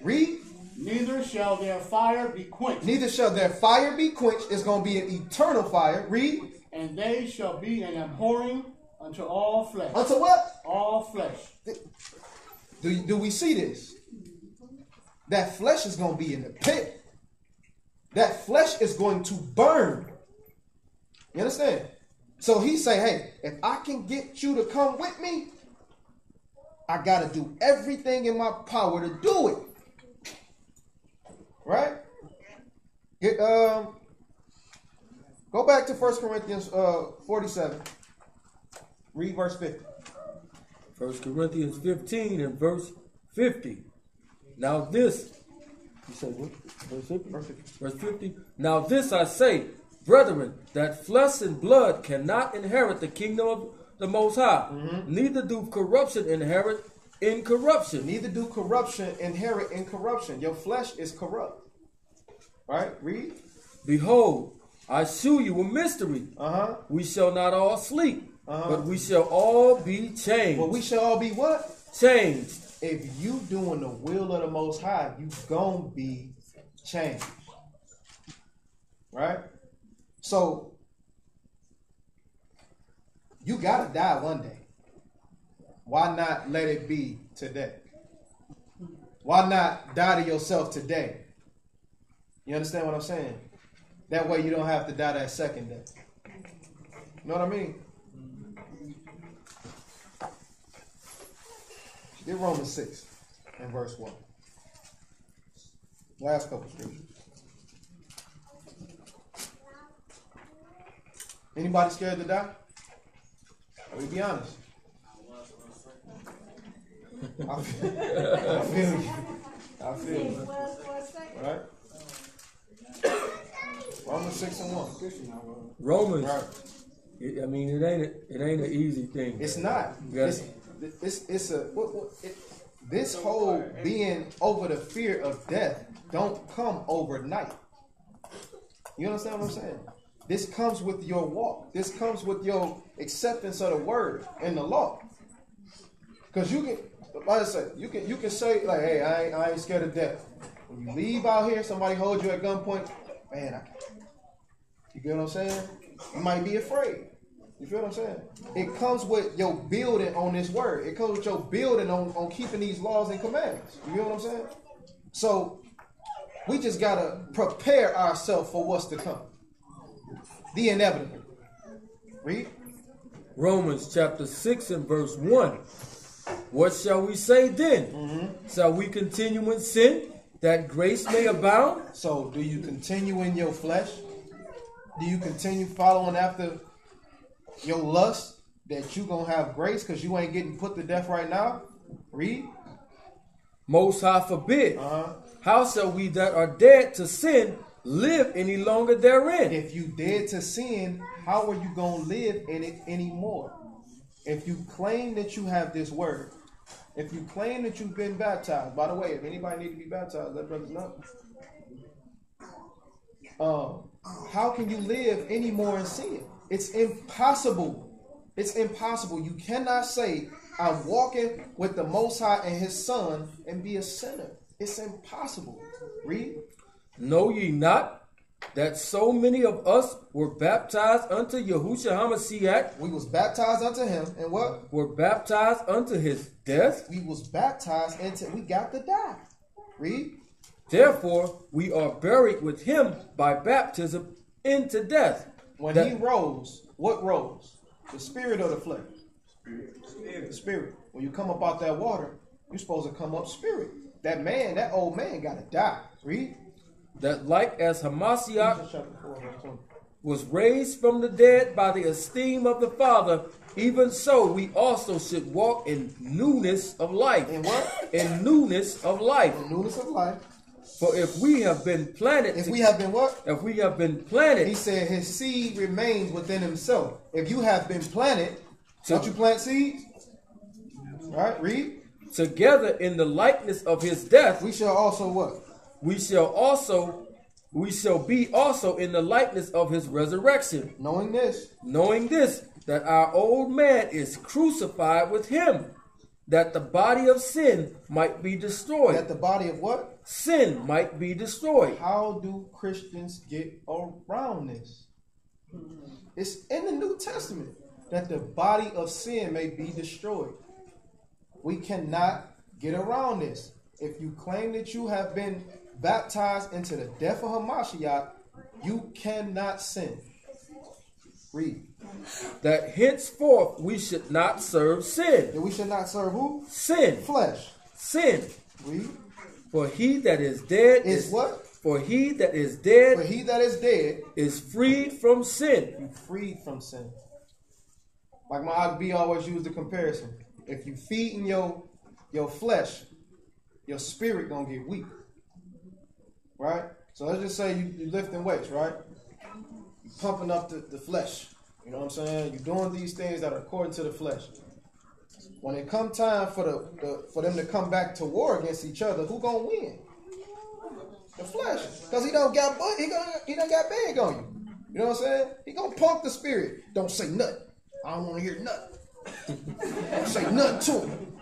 Read. Neither shall their fire be quenched. Neither shall their fire be quenched. It's going to be an eternal fire. Read. And they shall be an abhorring unto all flesh. Unto what? All flesh. Do we see this? That flesh is going to be in the pit. That flesh is going to burn. You understand? So he say, hey, if I can get you to come with me, I got to do everything in my power to do it. Right? Go back to 1 Corinthians 47. Read verse 50. 1 Corinthians 15 and verse 50. Now this, you said what? Verse 50? Verse 50. Now this I say, brethren, that flesh and blood cannot inherit the kingdom of the Most High. Neither do corruption inherit incorruption. Neither do corruption inherit incorruption. Your flesh is corrupt. Right? Read. Behold, I shew you a mystery. We shall not all sleep, but we shall all be changed. Well, we shall all be what? Changed. If you doing the will of the Most High, you gonna be changed. Right? So, you gotta die one day. Why not let it be today? Why not die to yourself today? You understand what I'm saying? That way you don't have to die that second day. You know what I mean? Get Romans 6 and verse 1. Last couple scriptures. Anybody scared to die? Let me be honest. I feel you. I feel you. Right? Romans 6 and 1. Romans. Right. I mean, it ain't an easy thing. It's not. Yes. This whole being over the fear of death don't come overnight. You understand what I'm saying? This comes with your walk. This comes with your acceptance of the word and the law. Because you can, like I said, you can say like, hey, I ain't scared of death. When you leave out here, somebody holds you at gunpoint, man, you get what I'm saying? You might be afraid. You feel what I'm saying? It comes with your building on this word. It comes with your building on keeping these laws and commandments. You feel what I'm saying? So we just got to prepare ourselves for what's to come. The inevitable. Read. Romans chapter 6 and verse 1. What shall we say then? Shall we continue in sin that grace may abound? So, do you continue in your flesh? Do you continue following after your lust that you gonna have grace because you ain't getting put to death right now? Read. Most High forbid. How shall we that are dead to sin live any longer therein? If you dead to sin, how are you gonna live in it anymore? If you claim that you have this word, if you claim that you've been baptized, by the way, if anybody need to be baptized, let brothers know. How can you live anymore in sin? It's impossible. It's impossible. You cannot say, I'm walking with the Most High and His Son and be a sinner. It's impossible. Read. Know ye not that so many of us were baptized unto Yahushua HaMashiach? We was baptized unto Him, and what? Were baptized unto His death? We was baptized into, we got to die. Read. Therefore, we are buried with Him by baptism into death. When He rose, what rose? The spirit or the flesh? Spirit. The spirit. When you come up out that water, you're supposed to come up spirit. That man, that old man got to die. Read. That like as Hamashiach was raised from the dead by the esteem of the Father, even so we also should walk in newness of life. In what? In newness of life. In newness of life. For if we have been planted... If we have been what? If we have been planted... He said his seed remains within himself. If you have been planted, don't you plant seeds? Right? Read. Together in the likeness of his death... We shall also what? We shall be also in the likeness of his resurrection. Knowing this, that our old man is crucified with him, that the body of sin might be destroyed. That the body of what? Sin might be destroyed. How do Christians get around this? It's in the New Testament that the body of sin may be destroyed. We cannot get around this. If you claim that you have been baptized into the death of Hamashiach, you cannot sin. Read. That henceforth we should not serve sin. That we should not serve who? Sin. Flesh. Sin. Read. For he that is dead is what? For he that is dead. For he that is dead is freed from sin. You freed from sin. Like my Agbi always used the comparison. If you feed in your flesh, your spirit gonna get weak. Right? So let's just say you lifting weights, right? You pumping up the flesh. You know what I'm saying? You're doing these things that are according to the flesh. When it come time for them to come back to war against each other, who gonna win? The flesh, because he done got big on you. You know what I'm saying? He gonna punk the spirit. Don't say nothing. I don't want to hear nothing. Don't say nothing to him,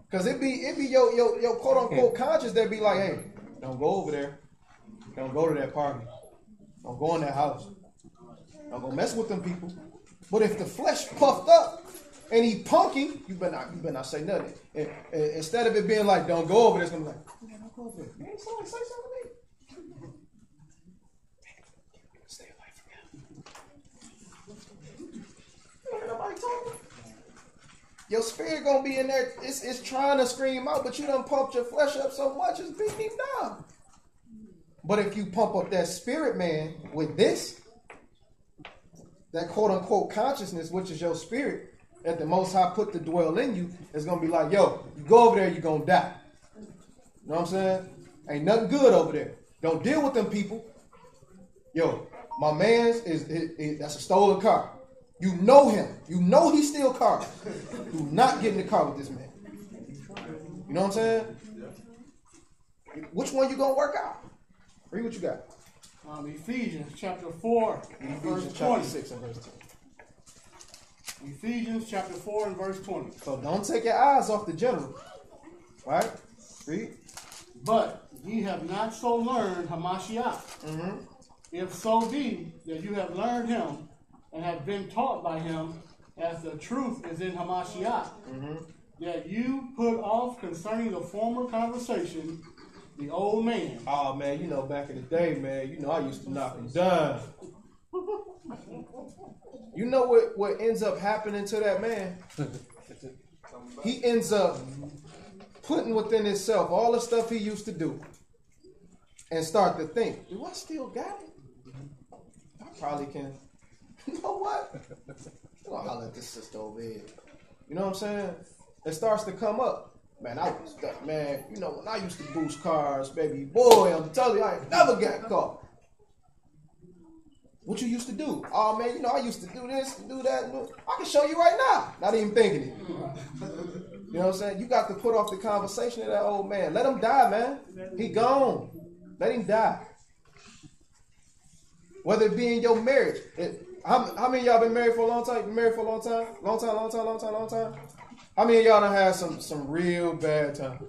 because it be your quote unquote conscience that be like, hey, don't go over there. Don't go to that party. Don't go in that house. Don't go mess with them people. But if the flesh puffed up and he punky, you better not say nothing. And instead of it being like, don't go over there, it's gonna be like, man, don't go over there. Man, somebody say something to me. Stay away from him. Ain't nobody talking. Your spirit gonna be in there. It's trying to scream out, but you done pumped your flesh up so much it's beating him down. But if you pump up that spirit, man, with this, that quote-unquote consciousness, which is your spirit, that the Most High put to dwell in you, is going to be like, yo, you go over there, you're going to die. You know what I'm saying? Ain't nothing good over there. Don't deal with them people. Yo, my man's that's a stolen car. You know him. You know he steal cars. Do not get in the car with this man. You know what I'm saying? Which one you going to work out? Read what you got. Ephesians chapter 4, verse 20. 6 and verse 10. Ephesians chapter 4 and verse 20. So don't take your eyes off the general. Right? Read. But ye have not so learned Hamashiach. If so be that you have learned him and have been taught by him, as the truth is in Hamashiach, that you put off concerning the former conversation the old man. Oh, man, you know, back in the day, man, you know, I used to knock him down. You know what ends up happening to that man? he ends up putting within himself all the stuff he used to do and start to think, do I still got it? I probably can. You know what? I'm gonna holler at this sister over here. You know what I'm saying? It starts to come up. Man, you know, when I used to boost cars, baby boy, I'm telling you, I ain't never got caught. What you used to do? Oh man, you know, I used to do this, do that. I can show you right now. Not even thinking it. You know what I'm saying? You got to put off the conversation of that old man. Let him die, man. He gone. Let him die. Whether it be in your marriage. How many of y'all been married for a long time? Been married for a long time? Long time? How many of y'all done had some real bad time?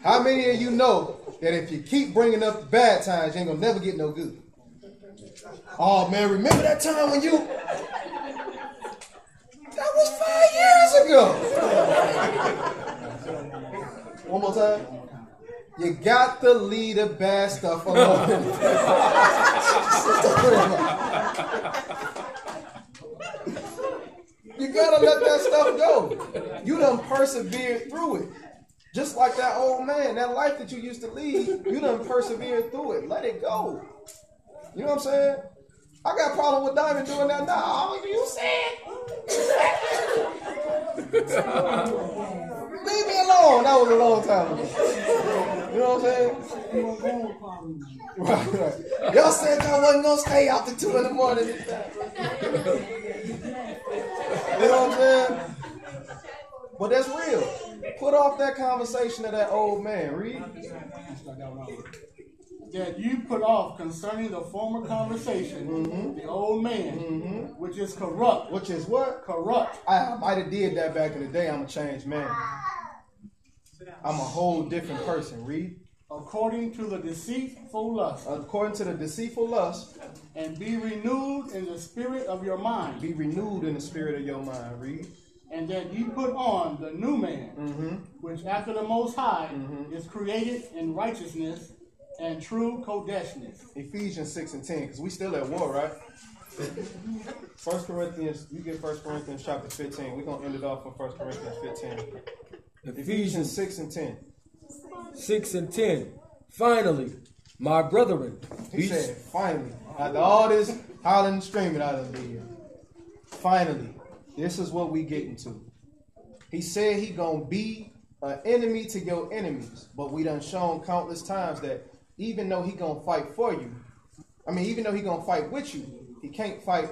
How many of you know that if you keep bringing up the bad times, you ain't gonna never get no good? Oh man, remember that time when you... That was 5 years ago. One more time. You got to leave the bad stuff alone. You gotta let that stuff go. You done persevered through it. Just like that old man, that life that you used to lead, you done persevered through it. Let it go. You know what I'm saying? I got a problem with Diamond doing that now. You said. Leave me alone. That was a long time ago. You know what I'm saying? Right. Y'all said y'all wasn't going to stay out to 2 in the morning. You know what I'm saying? But that's real. Put off that conversation of that old man. Read. That you put off concerning the former conversation, the old man, which is corrupt. Which is what? Corrupt. I might have did that back in the day. I'm a changed man. I'm a whole different person. Read. According to the deceitful lust. According to the deceitful lust. And be renewed in the spirit of your mind. Be renewed in the spirit of your mind. Read. And that you put on the new man, which after the Most High is created in righteousness and true kodeshness. Ephesians 6 and 10, because we still at war, right? 1 Corinthians, you get 1 Corinthians chapter 15. We're going to end it off with 1 Corinthians 15. Ephesians 6 and 10. 6 and 10. Finally, my brethren. He said, finally. After all this hollering and screaming out of the here. Finally, this is what we getting to. He said he going to be an enemy to your enemies. But we done shown countless times that even though he going to fight for you, even though he going to fight with you, he can't fight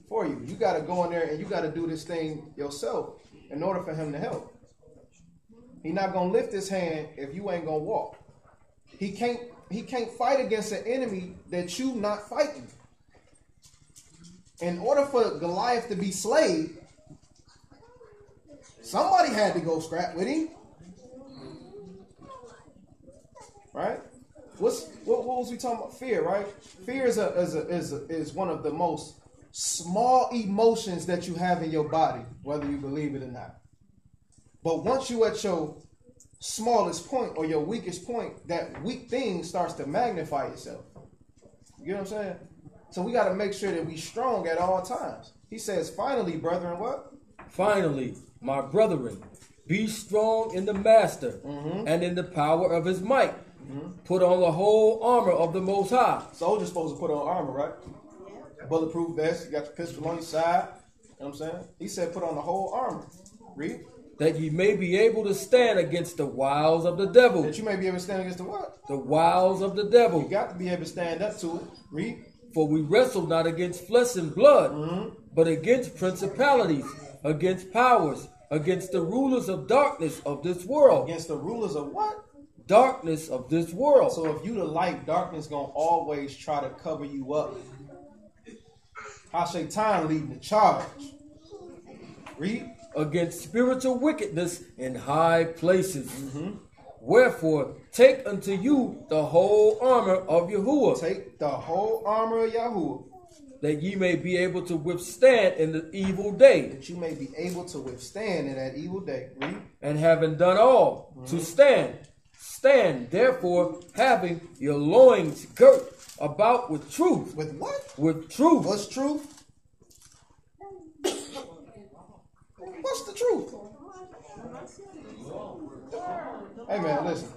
for you. You got to go in there and you got to do this thing yourself in order for him to help. He not going to lift his hand if you ain't going to walk. He can't fight against an enemy that you not fighting. In order for Goliath to be slayed, somebody had to go scrap with him. Right? What was we talking about? Fear, right? Fear is one of the most small emotions that you have in your body, whether you believe it or not. But once you at your smallest point or your weakest point, that weak thing starts to magnify itself. You know what I'm saying? So we got to make sure that we strong at all times. He says, finally, brethren, what? Finally, my brethren, be strong in the master and in the power of his might. Put on the whole armor of the Most High. Soldier's supposed to put on armor, right? Bulletproof vest, you got your pistol on your side. You know what I'm saying? He said put on the whole armor. Read. That ye may be able to stand against the wiles of the devil. That you may be able to stand against the what? The wiles of the devil. You got to be able to stand up to it. Read. For we wrestle not against flesh and blood, but against principalities, against powers, against the rulers of darkness of this world. Against the rulers of what? Darkness of this world. So if you the light, darkness gonna always try to cover you up. Shaitan leading the charge. Read. Against spiritual wickedness in high places. Wherefore, take unto you the whole armor of Yahuwah. Take the whole armor of Yahuwah. That ye may be able to withstand in the evil day. That you may be able to withstand in that evil day. Read. And having done all, to stand. Stand, therefore, having your loins girt about with truth. With what? With truth. What's truth? What's the truth? Hey man, listen.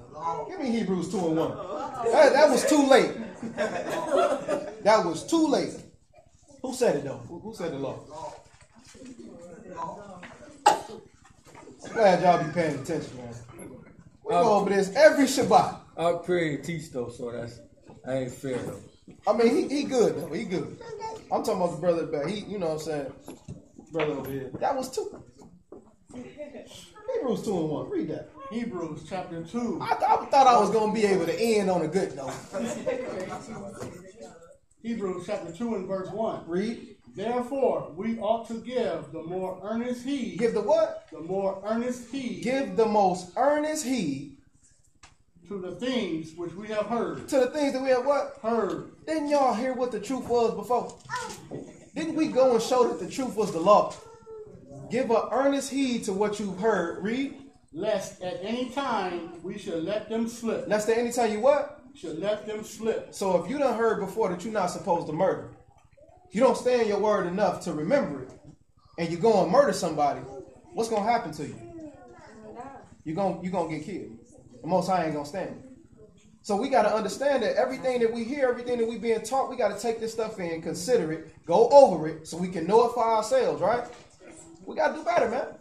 Give me Hebrews 2:1. That was too late. That was too late. Who said it though? Who said the law? I'm glad y'all be paying attention, man. We go over this every Shabbat. I'll pray and teach though, so I ain't fair though. I mean, he good though. He good. I'm talking about the brother back. You know what I'm saying? Brother over here. That was two. Hebrews 2:1. Read that. Hebrews chapter 2. I thought I was going to be able to end on a good note. Hebrews chapter 2 and verse 1. Read. Therefore, we ought to give the more earnest heed. Give the what? The more earnest heed. Give the most earnest heed. To the things which we have heard. To the things that we have what? Heard. Didn't y'all hear what the truth was before? Didn't we go and show that the truth was the law? Give an earnest heed to what you've heard. Read. Lest at any time we should let them slip. Lest at any time you what? Should let them slip. So if you done heard before that you're not supposed to murder, you don't stay in your word enough to remember it, and you go and murder somebody, what's going to happen to you? You're going to get killed. The Most High ain't going to stand it. So we got to understand that everything that we hear, everything that we being taught, we got to take this stuff in, consider it, go over it, so we can know it for ourselves, right? We got to do better, man.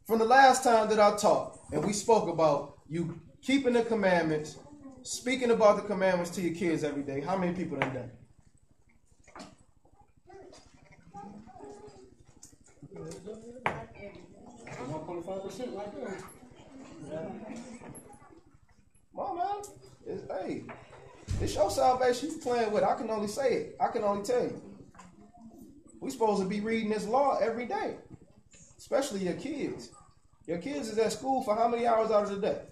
From the last time that I taught, and we spoke about you keeping the commandments, speaking about the commandments to your kids every day, how many people done done? 1.5% right there. Come on, man. Hey, it's your salvation you playing with. I can only say it. I can only tell you. We supposed to be reading this law every day, especially your kids. Your kids is at school for how many hours out of the day?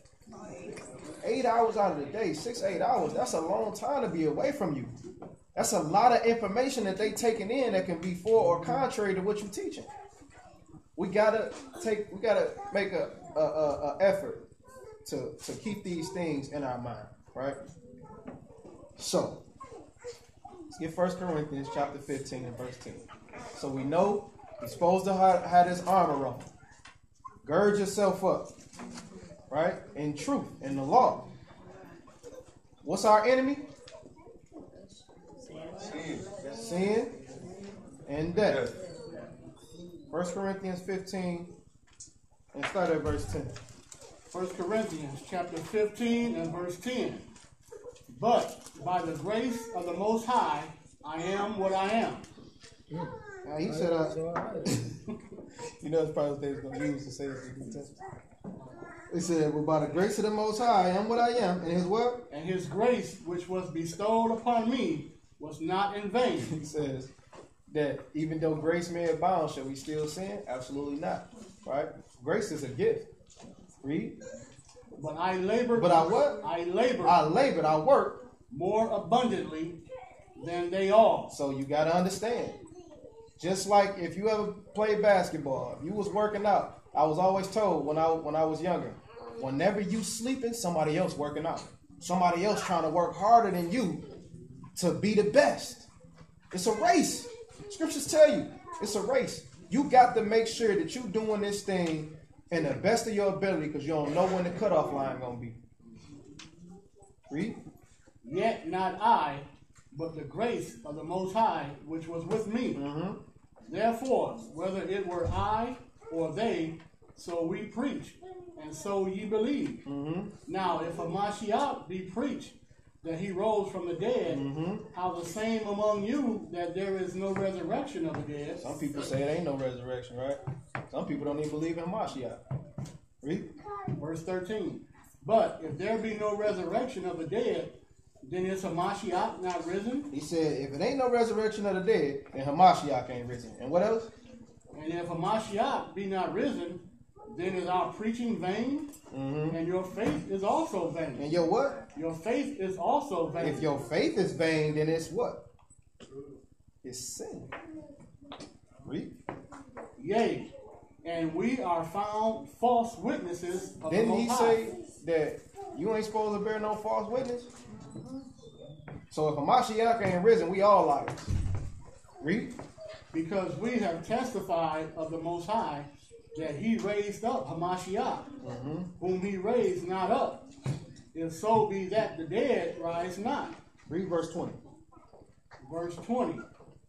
8 hours out of the day, 6, 8 hours. That's a long time to be away from you. That's a lot of information that they taking in that can be for or contrary to what you're teaching. We gotta make a effort to keep these things in our mind, right? So let's get 1 Corinthians chapter 15 and verse 10. So we know you're supposed to have this armor on. Gird yourself up, right? In truth, in the law. What's our enemy? Sin and death. 1 Corinthians 15 and start at verse 10. 1 Corinthians chapter 15 and verse 10. But by the grace of the Most High, I am what I am. Now he said, you know, it's probably what they was going to use to say this in the text. He said, well, by the grace of the Most High, I am what I am. And his what? And his grace, which was bestowed upon me, was not in vain. He says that even though grace may abound, shall we still sin? Absolutely not. Right? Grace is a gift. Read. But I labored. But I what? I labored. I labored. I worked. More abundantly than they all. So you got to understand. Just like if you ever played basketball, if you was working out, I was always told when I was younger, whenever you sleeping, somebody else working out. Somebody else trying to work harder than you to be the best. It's a race. Scriptures tell you it's a race. You got to make sure that you're doing this thing in the best of your ability because you don't know when the cutoff line going to be. Read. Yet not I, but the grace of the Most High, which was with me. Mm-hmm. Therefore, whether it were I or they, so we preach, and so ye believe. Mm-hmm. Now, if a Mashiach be preached, that he rose from the dead, how the same among you that there is no resurrection of the dead? Some people say it ain't no resurrection, right? Some people don't even believe in Mashiach. Read. Verse 13. But if there be no resurrection of the dead, then is Hamashiach not risen? He said, if it ain't no resurrection of the dead, then Hamashiach ain't risen. And what else? And if Hamashiach be not risen, then is our preaching vain, and your faith is also vain. And your what? Your faith is also vain. If your faith is vain, then it's what? It's sin. Read. Yea, and we are found false witnesses of Didn't the he Most say High. that you ain't supposed to bear no false witness? So if Hamashiach ain't risen, we all liars. Read. Because we have testified of the Most High, that he raised up Hamashiach, whom he raised not up, if so be that the dead rise not. Read verse 20. Verse 20.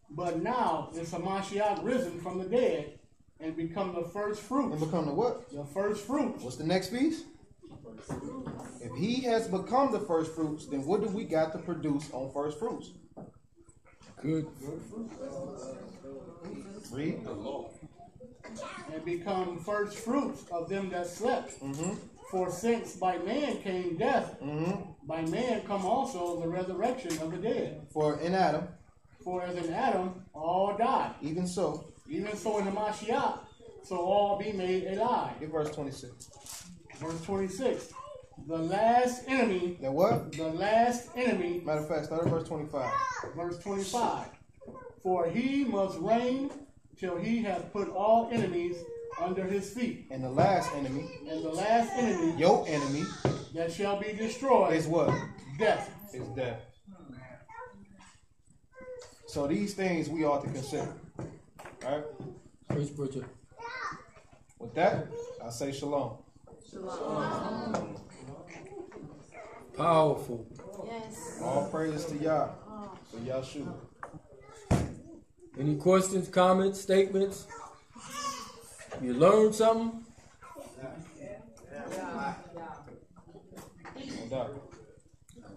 But now is Hamashiach risen from the dead and become the first fruits. And become the what? The first fruits. What's the next piece? If he has become the first fruits, then what do we got to produce on first fruits? Good. Read the law. And become first fruits of them that slept. For since by man came death, by man come also the resurrection of the dead. For in Adam, for as in Adam all die, even so in the Mashiach, so all be made alive. Get verse 26. Verse 26. The last enemy. The what? The last enemy. Matter of fact, start at verse 25. Verse 25. For he must reign till he has put all enemies under his feet. And the last enemy. And the last enemy. Your enemy. That shall be destroyed. Is what? Death. Is death. So these things we ought to consider. All right? Praise Bridget. With that, I say shalom. Shalom. Powerful. Yes. All praises to Yah. So y'all shoot. Any questions, comments, statements? You learned something? No doubt.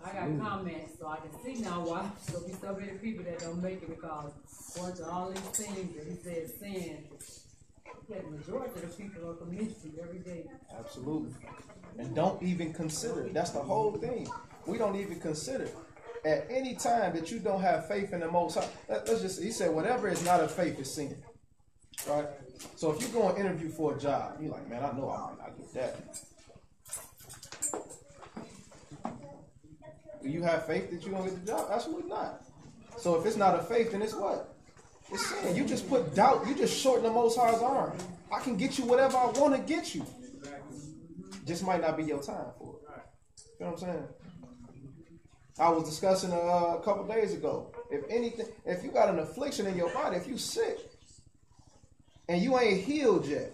I got comments, so I can see now why there'll be so many people that don't make it, because according to all these things that he said sin, the majority of the people are committing every day. Absolutely. And don't even consider it. That's the whole thing. We don't even consider it. At any time that you don't have faith in the Most High, let's just, he said, whatever is not of faith is sin. Right? So if you go and interview for a job, you're like, man, I know I might not get that. Do you have faith that you're going to get the job? Absolutely not. So if it's not a faith, then it's what? It's sin. You just put doubt. You just shorten the Most High's arm. I can get you whatever I want to get you. Just might not be your time for it. You know what I'm saying? I was discussing a couple days ago. If anything, if you got an affliction in your body, if you sick and you ain't healed yet,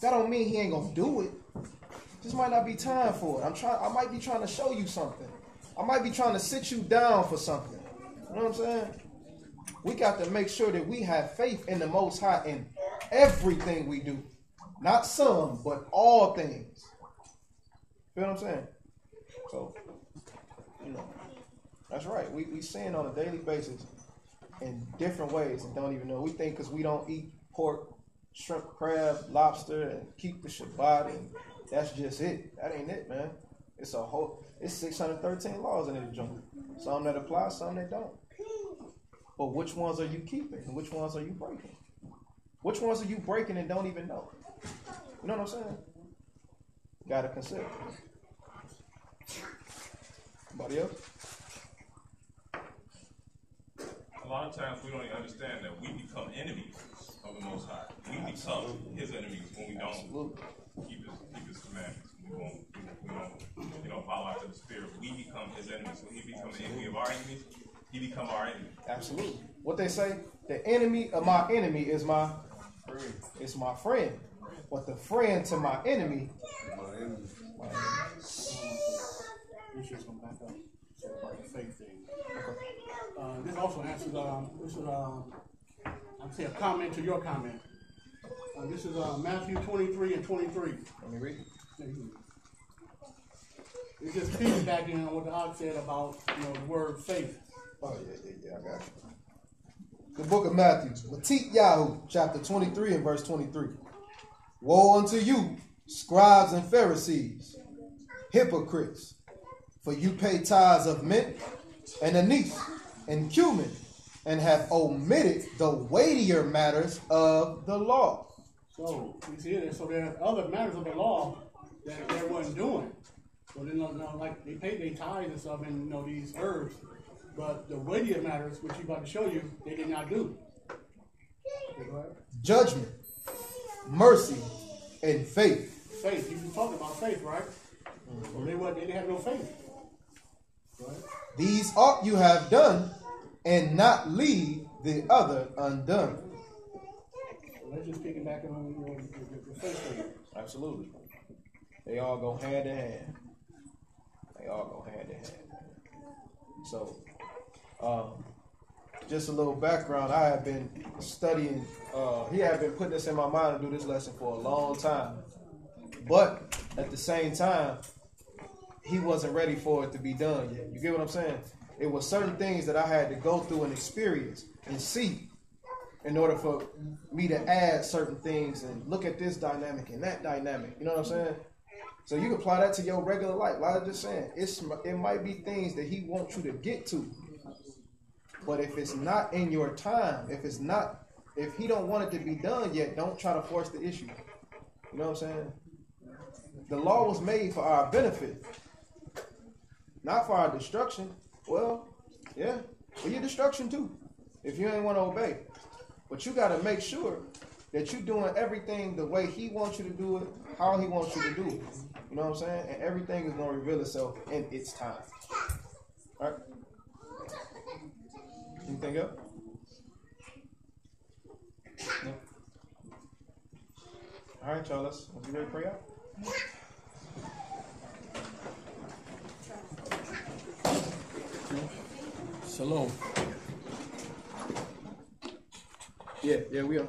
that don't mean he ain't gonna do it. Just might not be time for it. I might be trying to show you something. I might be trying to sit you down for something. You know what I'm saying? We got to make sure that we have faith in the Most High in everything we do. Not some, but all things. You know what I'm saying? So, you know, that's right. We sin on a daily basis in different ways and don't even know. We think because we don't eat pork, shrimp, crab, lobster, and keep the Shabbat, and that's just it. That ain't it, man. It's 613 laws in the jungle. Some that apply, some that don't. But which ones are you keeping and which ones are you breaking? Which ones are you breaking and don't even know? You know what I'm saying? Gotta consider. Anybody else? A lot of times we don't even understand that we become enemies of the Most High. We become his enemies when we don't keep his commandments. We don't follow after the Spirit. We become his enemies. When he becomes the enemy of our enemies, he become our enemy. Absolutely. What they say, the enemy of my enemy is my friend. It's my friend. But the friend to my enemy is my enemy. This is going to back up. So about the faith thing. This also answers, I'd say a comment to your comment. This is Matthew 23 and 23. Let me read. It's just piggybacking on what the Ox said about the word faith. Oh, yeah, I got you. The book of Matthew, Latit Yahu, chapter 23 and verse 23. Woe unto you, scribes and Pharisees, hypocrites, for you pay tithes of mint and anise and cumin, and have omitted the weightier matters of the law. So you see it. So there are other matters of the law that they wasn't doing. So they like they paid their tithes and stuff, and these herbs, but the weightier matters, which he's about to show you, they did not do. Judgment, mercy, and faith. Faith. You talking about faith, right? So they didn't have no faith. Right? These ought you have done, and not leave the other undone. So Let's just pick it back on the first thing. Absolutely. They all go hand in hand. They all go hand in hand. So, just a little background. I have been studying. He had been putting this in my mind to do this lesson for a long time. But at the same time, he wasn't ready for it to be done yet. You get what I'm saying? It was certain things that I had to go through and experience and see in order for me to add certain things and look at this dynamic and that dynamic. You know what I'm saying? So you can apply that to your regular life. Like I was just saying, it might be things that he wants you to get to. But if it's not in your time, if he don't want it to be done yet, don't try to force the issue. You know what I'm saying? The law was made for our benefit, not for our destruction. Well, yeah, for your destruction too, if you ain't want to obey. But you got to make sure that you're doing everything the way he wants you to do it, how he wants you to do it. You know what I'm saying? And everything is going to reveal itself in its time. All right? Anything else? No. All right, y'all. Let's get ready to pray out. Shalom. Yeah, we are.